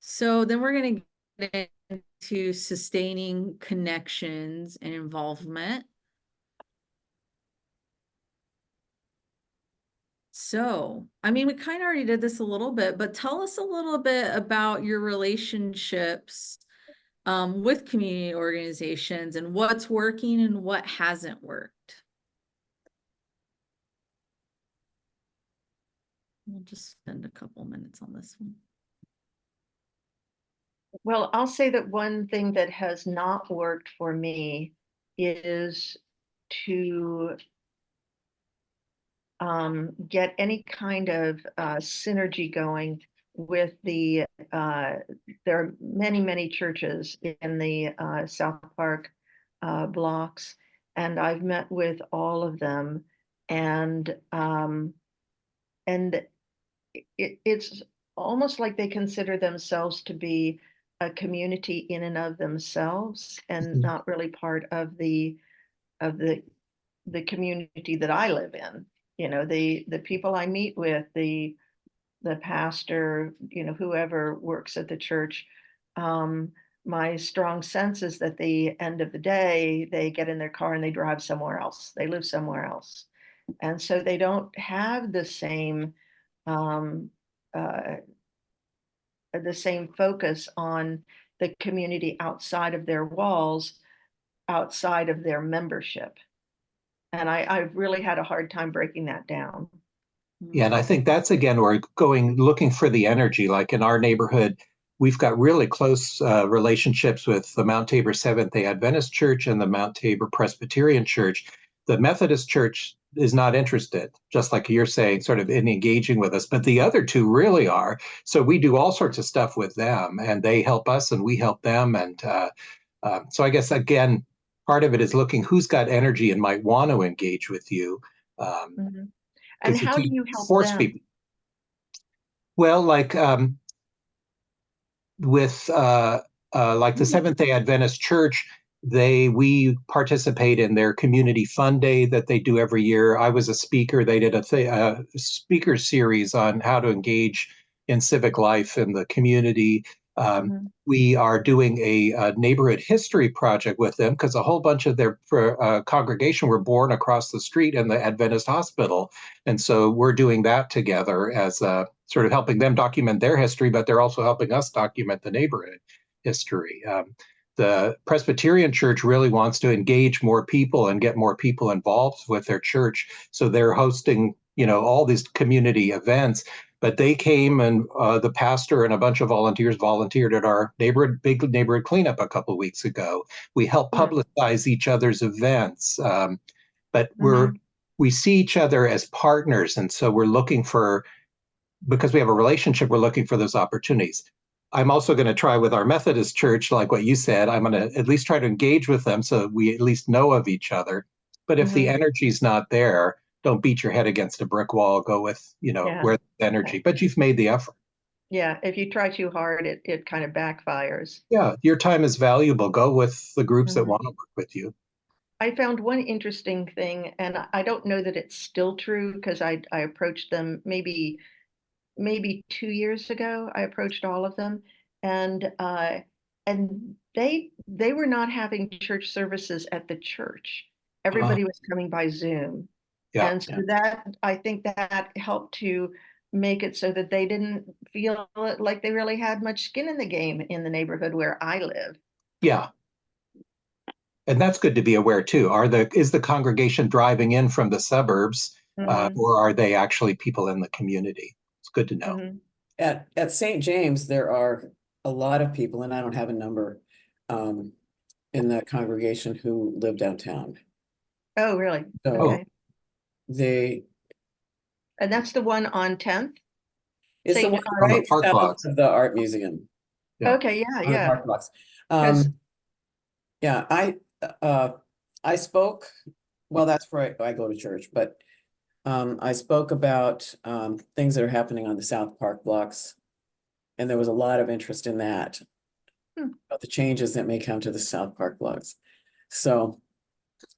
So then we're going to get into sustaining connections and involvement. So, I mean, we kind of already did this a little bit, but tell us a little bit about your relationships with community organizations and what's working and what hasn't worked. We'll just spend a couple minutes on this one. Well, I'll say that one thing that has not worked for me is to get any kind of synergy going with there are many churches in the South Park blocks, and I've met with all of them, and it's almost like they consider themselves to be a community in and of themselves, and Mhm. not really part of the community that I live in. You know, the people I meet with, the pastor, you know, whoever works at the church, my strong sense is that the end of the day, they get in their car and they drive somewhere else. They live somewhere else. And so they don't have um, uh, the same focus on the community outside of their walls, outside of their membership. And I've really had a hard time breaking that down. Yeah, and I think that's again, we're looking for the energy. Like in our neighborhood, we've got really close relationships with the Mount Tabor Seventh-day Adventist Church and the Mount Tabor Presbyterian Church. The Methodist Church is not interested, just like you're saying, sort of in engaging with us, but the other two really are. So we do all sorts of stuff with them, and they help us and we help them. And so I guess, again, part of it is looking who's got energy and might want to engage with you. Mhm. And Because how if do you you help force them? people, well, with like the Seventh-day Adventist Church, we participate in their community fun day that they do every year. I was a speaker. They did a speaker series on how to engage in civic life in the community. Mhm. We are doing a neighborhood history project with them because a whole bunch of their congregation were born across the street in the Adventist hospital. And so we're doing that together as sort of helping them document their history, but they're also helping us document the neighborhood history. The Presbyterian Church really wants to engage more people and get more people involved with their church. So they're hosting, all these community events. But they came and the pastor and a bunch of volunteers volunteered at our big neighborhood cleanup a couple of weeks ago. We help Mm. publicize each other's events. But Mhm. we see each other as partners. And so because we have a relationship, we're looking for those opportunities. I'm also going to try with our Methodist church, like what you said, I'm going to at least try to engage with them so we at least know of each other. But if the Mhm. energy's not there, don't beat your head against a brick wall. Go with, Yeah. where the energy, but you've made the effort. Yeah. If you try too hard, it kind of backfires. Yeah, your time is valuable. Go with the groups that Mhm. want to work with you. I found one interesting thing, and I don't know that it's still true because I approached them maybe 2 years ago. I approached all of them, and they were not having church services at the church. Everybody was coming by Zoom. Yeah. And so Yeah. that, I think that helped to make it so that they didn't feel like they really had much skin in the game in the neighborhood where I live. Yeah. And that's good to be aware too. Is the congregation driving in from the suburbs, Mhm, or are they actually people in the community? It's good to know. mhm. At St. James, there are a lot of people, and I don't have a number, in that congregation who live downtown. Oh, really? So Okay. they, And that's the one on 10th? is the St. one On the right park south blocks. of the art museum, Yeah. Okay, yeah, on the yeah. park blocks. 'Cause Yeah, I spoke, well, that's where I go to church, but I spoke about things that are happening on the South Park blocks. And there was a lot of interest in that, Hmm. about the changes that may come to the South Park blocks. So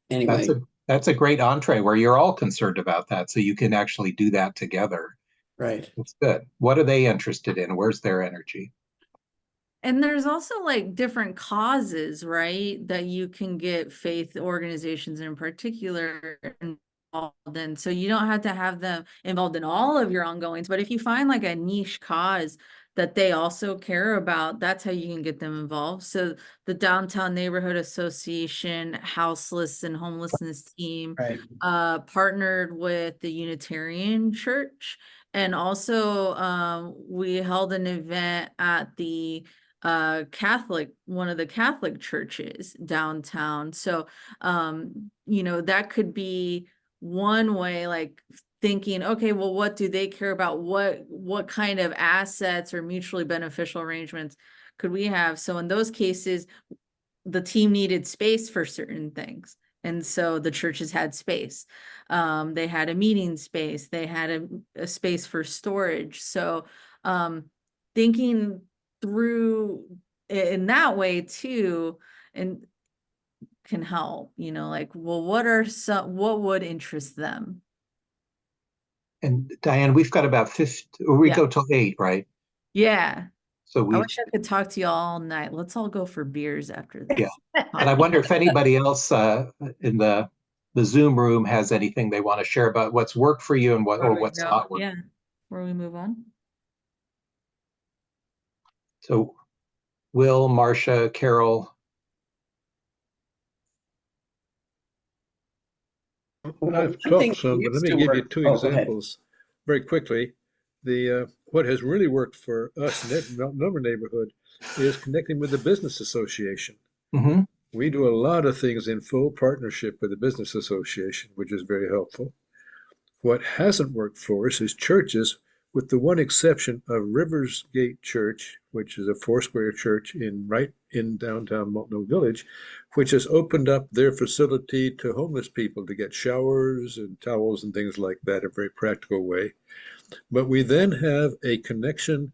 That's anyway, that's a great entree where you're all concerned about that. So you can actually do that together. right. It's good. What are they interested in? Where's their energy? And there's also like different causes, right? That you can get faith organizations in particular involved in. So you don't have to have them involved in all of your ongoings, but if you find like a niche cause that they also care about, that's how you can get them involved. So the Downtown Neighborhood Association Houseless and Homelessness team Right. partnered with the Unitarian Church. And also we held an event at the one of the Catholic churches downtown. So that could be one way, like thinking, okay, well, what do they care about? What kind of assets or mutually beneficial arrangements could we have? So in those cases, the team needed space for certain things. And so the churches had space. They had a meeting space, they had a space for storage. So thinking through in that way too, and can help, like, well, what would interest them? And Diane, we've got about 50, or we Yeah. go till 8, right? Yeah. So I we, wish I could talk to you all night. Let's all go for beers after Yeah. this. and I wonder if anybody else in the Zoom room has anything they want to share about what's worked for you and what, Before or we what's go, not worked. yeah, before we move on. So Will, Marcia, Carol, Well, I've one thing talked some, but let used me to give you work- two oh, go ahead. examples very quickly. What has really worked for us in that Norman neighborhood is connecting with the business association. Mhm. We do a lot of things in full partnership with the business association, which is very helpful. What hasn't worked for us is churches, with the one exception of Rivers Gate Church, which is a Foursquare church right in downtown Multnomah Village, which has opened up their facility to homeless people to get showers and towels and things like that, a very practical way. But we then have a connection,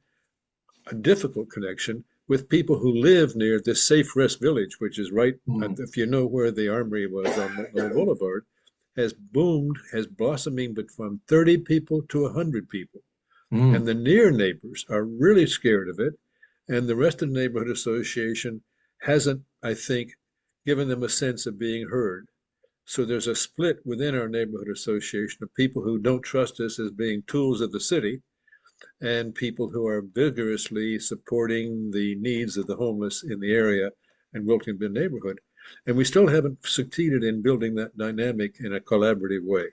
a difficult connection, with people who live near this Safe Rest Village, which is right, if you know where the armory was on Multnomah Boulevard, has boomed, has blossoming, but from 30 people to 100 people. Mm. And the near neighbors are really scared of it. And the rest of the neighborhood association hasn't, I think, given them a sense of being heard. So there's a split within our neighborhood association of people who don't trust us as being tools of the city, and people who are vigorously supporting the needs of the homeless in the area and Wilton Bend neighborhood. And we still haven't succeeded in building that dynamic in a collaborative way.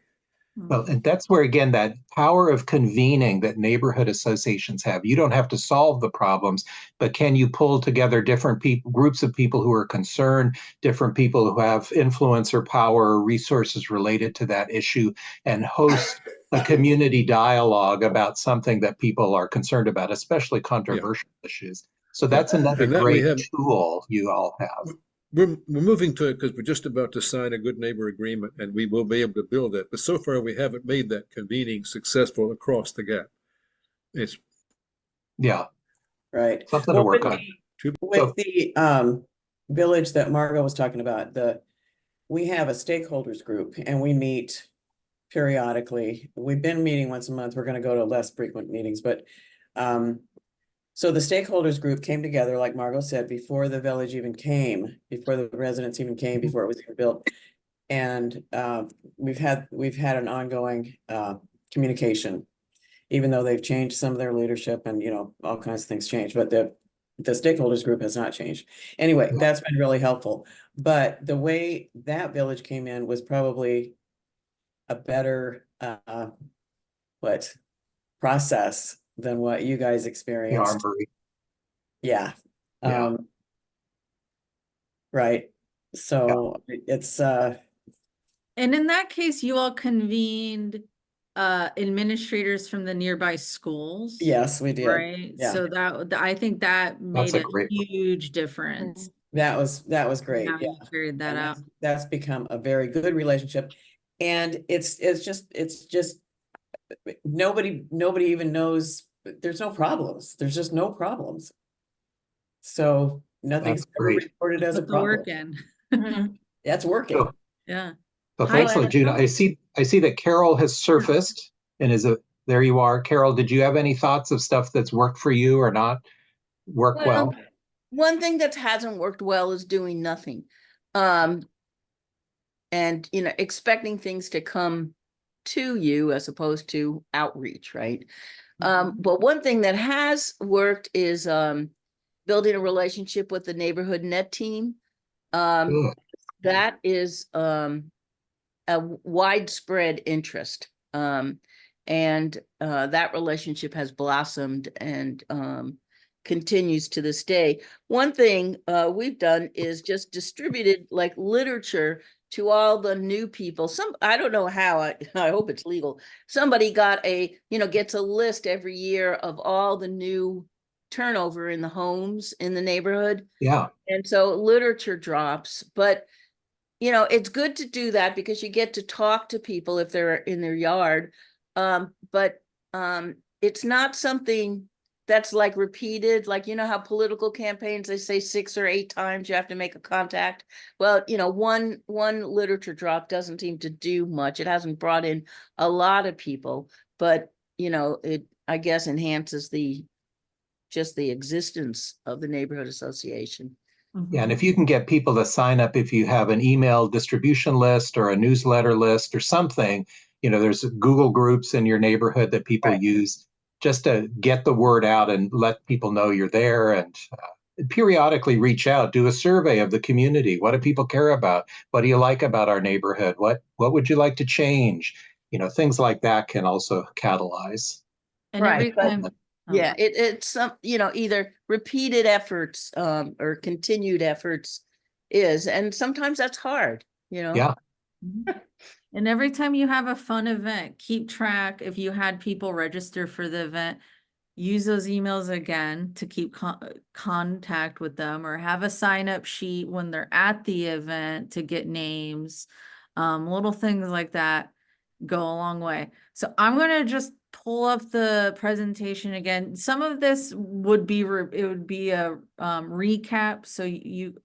Well, and that's where, again, that power of convening that neighborhood associations have. You don't have to solve the problems, but can you pull together different people, groups of people who are concerned, different people who have influence or power or resources related to that issue, and host a community dialogue about something that people are concerned about, especially controversial issues. So that's another And that we great have, tool you all have. we're moving to it because we're just about to sign a good neighbor agreement, and we will be able to build it. But so far, we haven't made that convening successful across the gap. It's Yeah, Right. something to Well, work with on. with the village that Margot was talking about, we have a stakeholders group and we meet periodically. We've been meeting once a month. We're going to go to less frequent meetings, but so the stakeholders group came together, like Margot said, before the village even came, before the residents even came, before it was even built. And we've had an ongoing communication, even though they've changed some of their leadership and, all kinds of things changed, but the stakeholders group has not changed. Anyway, Yeah. that's been really helpful. But the way that village came in was probably a better process than what you guys The experienced. armory. Yeah. Yeah. Right. So it's And in that case, you all convened administrators from the nearby schools. yes, we did. Right? Yeah. So I think that made a a great one. huge difference. That was great. How Yeah. you carried that And out. that's become a very good relationship. And it's just nobody even knows, there's no problems. There's just no problems. So nothing's That's ever great. reported as a Put the work problem. in. That's working. So, Yeah. so Hi, thanks, Lana. Lejeune. I see that Carol has surfaced and there you are. Carol, did you have any thoughts of stuff that's worked for you or not worked well? One thing that hasn't worked well is doing nothing. And expecting things to come to you as opposed to outreach, right? But one thing that has worked is building a relationship with the neighborhood net team. Good. That is a widespread interest. And that relationship has blossomed and continues to this day. One thing we've done is just distributed like literature to all the new people. I don't know how, I hope it's legal. Somebody got gets a list every year of all the new turnover in the homes in the neighborhood. Yeah. And so literature drops, but it's good to do that because you get to talk to people if they're in their yard. But it's not something that's like repeated, like, how political campaigns, they say 6 or 8 times you have to make a contact. Well, one literature drop doesn't seem to do much. It hasn't brought in a lot of people, but it, I guess, enhances just the existence of the neighborhood association. Yeah, and if you can get people to sign up, if you have an email distribution list or a newsletter list or something, there's Google groups in your neighborhood that people Right. use just to get the word out and let people know you're there, and periodically reach out, do a survey of the community. What do people care about? What do you like about our neighborhood? What would you like to change? Things like that can also catalyze. And every Right, but- time. Oh, Yeah, it's some, either repeated efforts or continued efforts and sometimes that's hard, Yeah. Mhm. And every time you have a fun event, keep track. If you had people register for the event, use those emails again to keep contact with them, or have a sign up sheet when they're at the event to get names. Little things like that go a long way. So I'm gonna just pull up the presentation again. Some of this would be it would be a recap, so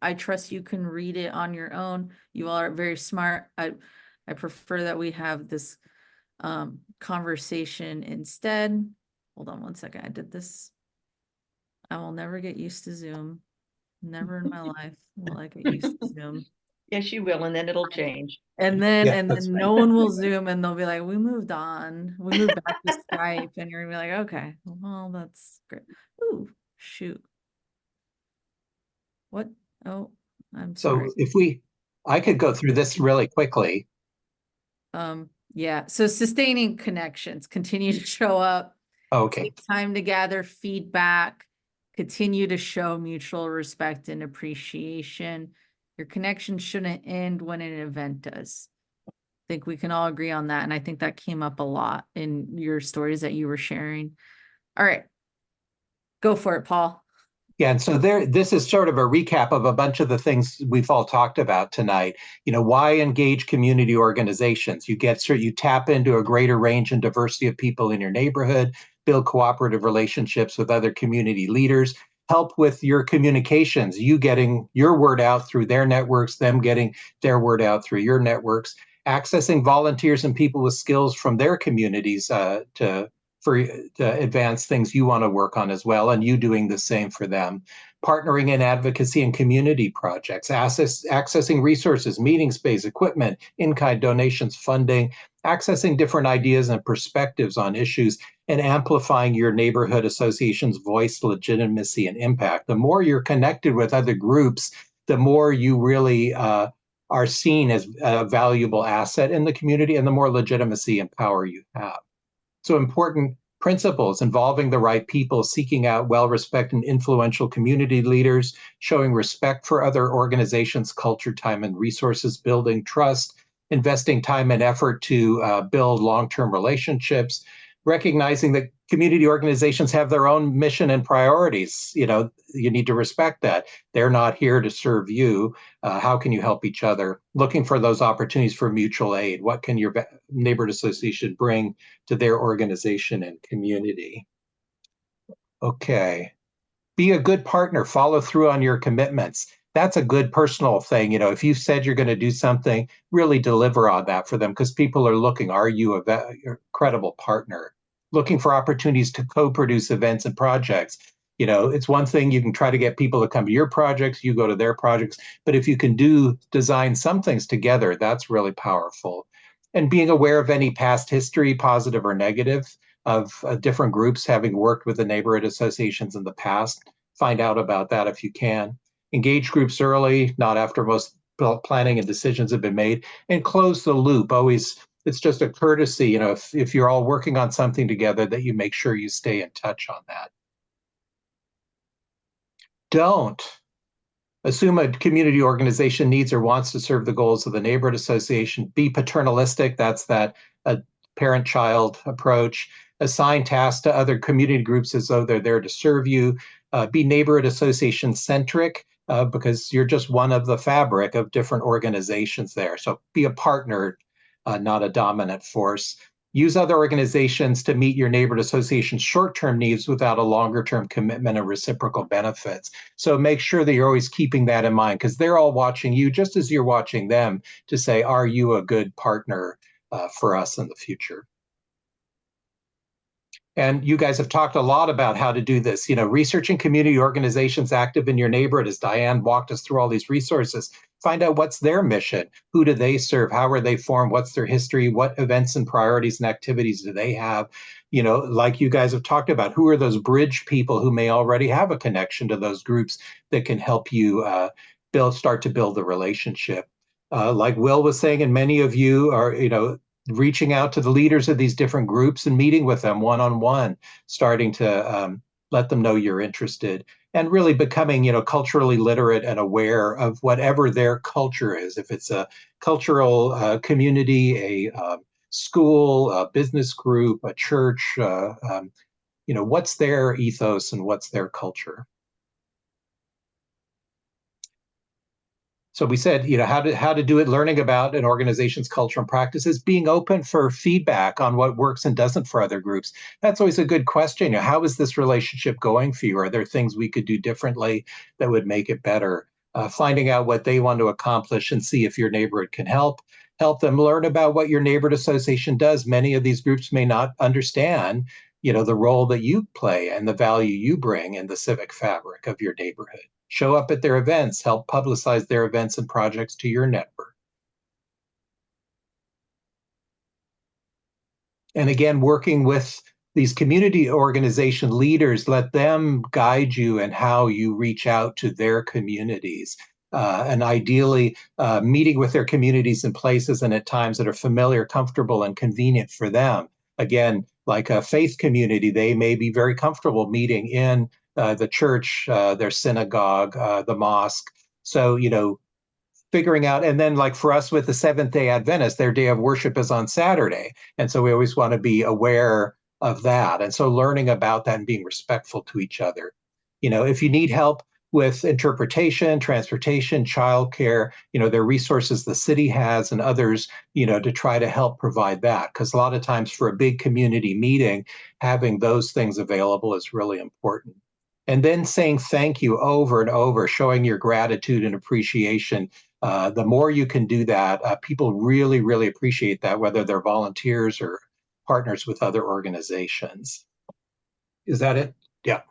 I trust you can read it on your own. You all are very smart. I prefer that we have this conversation instead. Hold on one second. I did this. I will never get used to Zoom. Never in my life will I get used to Zoom. Yes, you will, and then it'll change. And then Yeah, that's no one will Zoom, and they'll be like, we moved on. We moved back to Skype, and you're gonna be like, okay, well, that's great. Ooh, shoot. What? Oh, I'm So sorry. I could go through this really quickly. Yeah, so sustaining connections, continue to show up. Okay. Take time to gather feedback, continue to show mutual respect and appreciation. Your connection shouldn't end when an event does. I think we can all agree on that. And I think that came up a lot in your stories that you were sharing. All right. Go for it, Paul. Yeah, and so this is sort of a recap of a bunch of the things we've all talked about tonight. Why engage community organizations? You tap into a greater range and diversity of people in your neighborhood, build cooperative relationships with other community leaders, help with your communications, you getting your word out through their networks, them getting their word out through your networks, accessing volunteers and people with skills from their communities to advance things you want to work on as well, and you doing the same for them. Partnering in advocacy and community projects, accessing resources, meeting space, equipment, in-kind donations, funding, accessing different ideas and perspectives on issues, and amplifying your neighborhood association's voice, legitimacy, and impact. The more you're connected with other groups, the more you really are seen as a valuable asset in the community, and the more legitimacy and power you have. So important principles involving the right people, seeking out well-respected and influential community leaders, showing respect for other organizations, culture, time, and resources, building trust, investing time and effort to build long-term relationships, recognizing that community organizations have their own mission and priorities. You need to respect that. They're not here to serve you. How can you help each other? Looking for those opportunities for mutual aid. What can your neighborhood association bring to their organization and community? Okay. Be a good partner. Follow through on your commitments. That's a good personal thing. If you said you're going to do something, really deliver on that for them, because people are looking, are you a credible partner? Looking for opportunities to co-produce events and projects. It's one thing you can try to get people to come to your projects, you go to their projects, but if you can design some things together, that's really powerful. And being aware of any past history, positive or negative, of different groups having worked with the neighborhood associations in the past. Find out about that if you can. Engage groups early, not after most planning and decisions have been made, and close the loop. Always, it's just a courtesy, if you're all working on something together, that you make sure you stay in touch on that. Don't assume a community organization needs or wants to serve the goals of the neighborhood association. Be paternalistic. That's that parent-child approach. Assign tasks to other community groups as though they're there to serve you. be neighborhood association centric, because you're just one of the fabric of different organizations there. So be a partner, not a dominant force. Use other organizations to meet your neighborhood association's short-term needs without a longer-term commitment and reciprocal benefits. So make sure that you're always keeping that in mind, because they're all watching you just as you're watching them to say, are you a good partner for us in the future? And you guys have talked a lot about how to do this, researching community organizations active in your neighborhood, as Diane walked us through all these resources. Find out what's their mission, who do they serve, how are they formed, what's their history, what events and priorities and activities do they have? Like you guys have talked about, who are those bridge people who may already have a connection to those groups that can help you start to build the relationship. Like Will was saying, and many of you are, reaching out to the leaders of these different groups and meeting with them one-on-one, starting to let them know you're interested, and really becoming, culturally literate and aware of whatever their culture is. If it's a cultural community, a school, a business group, a church, what's their ethos and what's their culture? So we said, how to do it, learning about an organization's culture and practices, being open for feedback on what works and doesn't for other groups. That's always a good question. How is this relationship going for you? Are there things we could do differently that would make it better? Finding out what they want to accomplish and see if your neighborhood can help them. Learn about what your neighborhood association does. Many of these groups may not understand, the role that you play and the value you bring in the civic fabric of your neighborhood. Show up at their events, help publicize their events and projects to your network. And again, working with these community organization leaders, let them guide you in how you reach out to their communities. And ideally, meeting with their communities in places and at times that are familiar, comfortable, and convenient for them. Again, like a faith community, they may be very comfortable meeting in the church, their synagogue, the mosque. So, figuring out, and then like for us with the Seventh-day Adventists, their day of worship is on Saturday. And so we always want to be aware of that. And so learning about that and being respectful to each other. If you need help with interpretation, transportation, childcare, there are resources the city has and others, to try to help provide that. Because a lot of times for a big community meeting, having those things available is really important. And then saying thank you over and over, showing your gratitude and appreciation. The more you can do that, people really, really appreciate that, whether they're volunteers or partners with other organizations. Is that it? Yeah.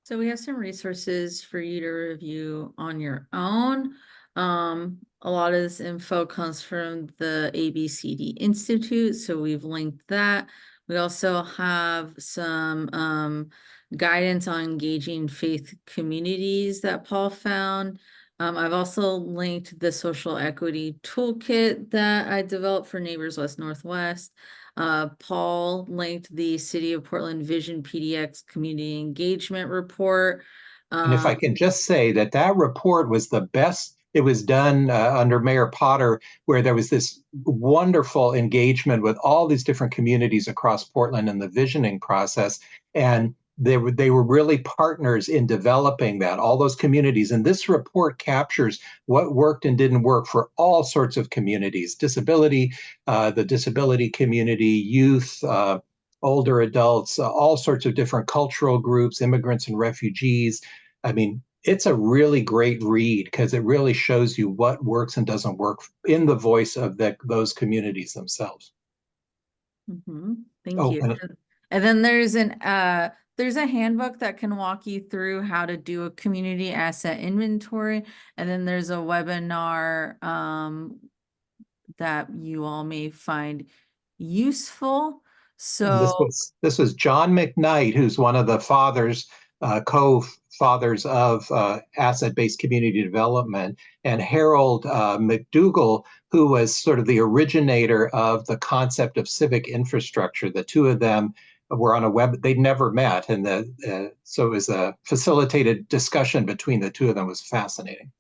So we have some resources for you to review on your own. A lot of this info comes from the ABCD Institute, so we've linked that. We also have some guidance on engaging faith communities that Paul found. I've also linked the social equity toolkit that I developed for Neighbors West Northwest. Paul linked the City of Portland Vision PDX Community Engagement Report. And if I can just say that report was the best. It was done under Mayor Potter, where there was this wonderful engagement with all these different communities across Portland in the visioning process. And they were really partners in developing that, all those communities. And this report captures what worked and didn't work for all sorts of communities: disability, the disability community, youth, older adults, all sorts of different cultural groups, immigrants and refugees. I mean, it's a really great read because it really shows you what works and doesn't work in the voice of those communities themselves. Thank you. And then there's a handbook that can walk you through how to do a community asset inventory. And then there's a webinar that you all may find useful. So this was John McKnight, who's one of the fathers, co-fathers of asset-based community development, and Harold McDougall, who was sort of the originator of the concept of civic infrastructure. The two of them were on a web, they'd never met, and so it was a facilitated discussion between the two of them. It was fascinating.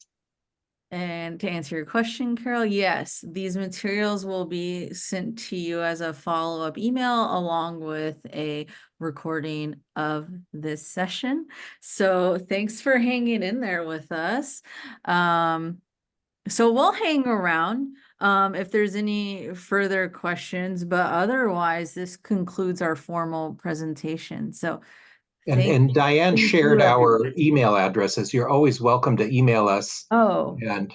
And to answer your question, Carol, yes, these materials will be sent to you as a follow-up email along with a recording of this session. So thanks for hanging in there with us. So we'll hang around if there's any further questions, but otherwise this concludes our formal presentation. So And Diane thank shared you, our everybody. email addresses. You're always welcome to email us. Oh, And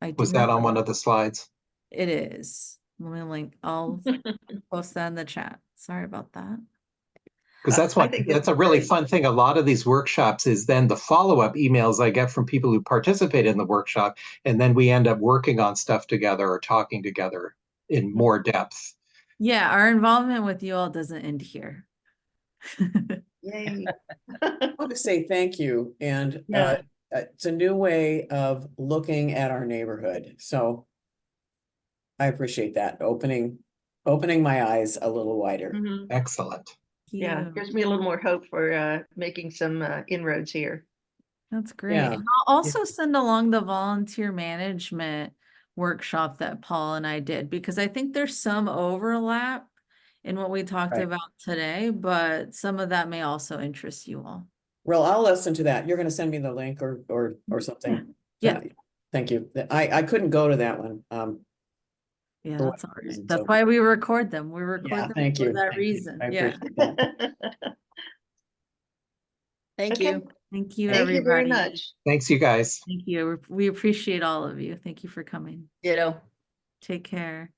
I did was that not. on one of the slides? It is. Let me link. I'll post that in the chat. Sorry about that. Because that's I think that's it's a really great. fun thing. A lot of these workshops is then the follow-up emails I get from people who participate in the workshop, and then we end up working on stuff together or talking together in more depth. Yeah, our involvement with you all doesn't end here. Yay. I want to say thank you, and Yeah. it's a new way of looking at our neighborhood, so I appreciate that, opening my eyes a little wider. Mhm. Excellent. Yeah, You. gives me a little more hope for making some inroads here. That's great. Yeah. And I'll also send along the volunteer management workshop that Paul and I did, because I think there's some overlap in what we talked Right. about today, but some of that may also interest you all. Well, I'll listen to that. You're gonna send me the link or something. Yeah. Thank you. I couldn't go to that one. Yeah, for that's whatever all right. reason, That's so- why we record them. We record Yeah, them thank for you. that Thank you. reason. I Yeah. appreciate that. Thank Okay. you. Thank you, Thank you very everybody. much. Thanks, you guys. Thank you. We appreciate all of you. Thank you for coming. Ditto. Take care.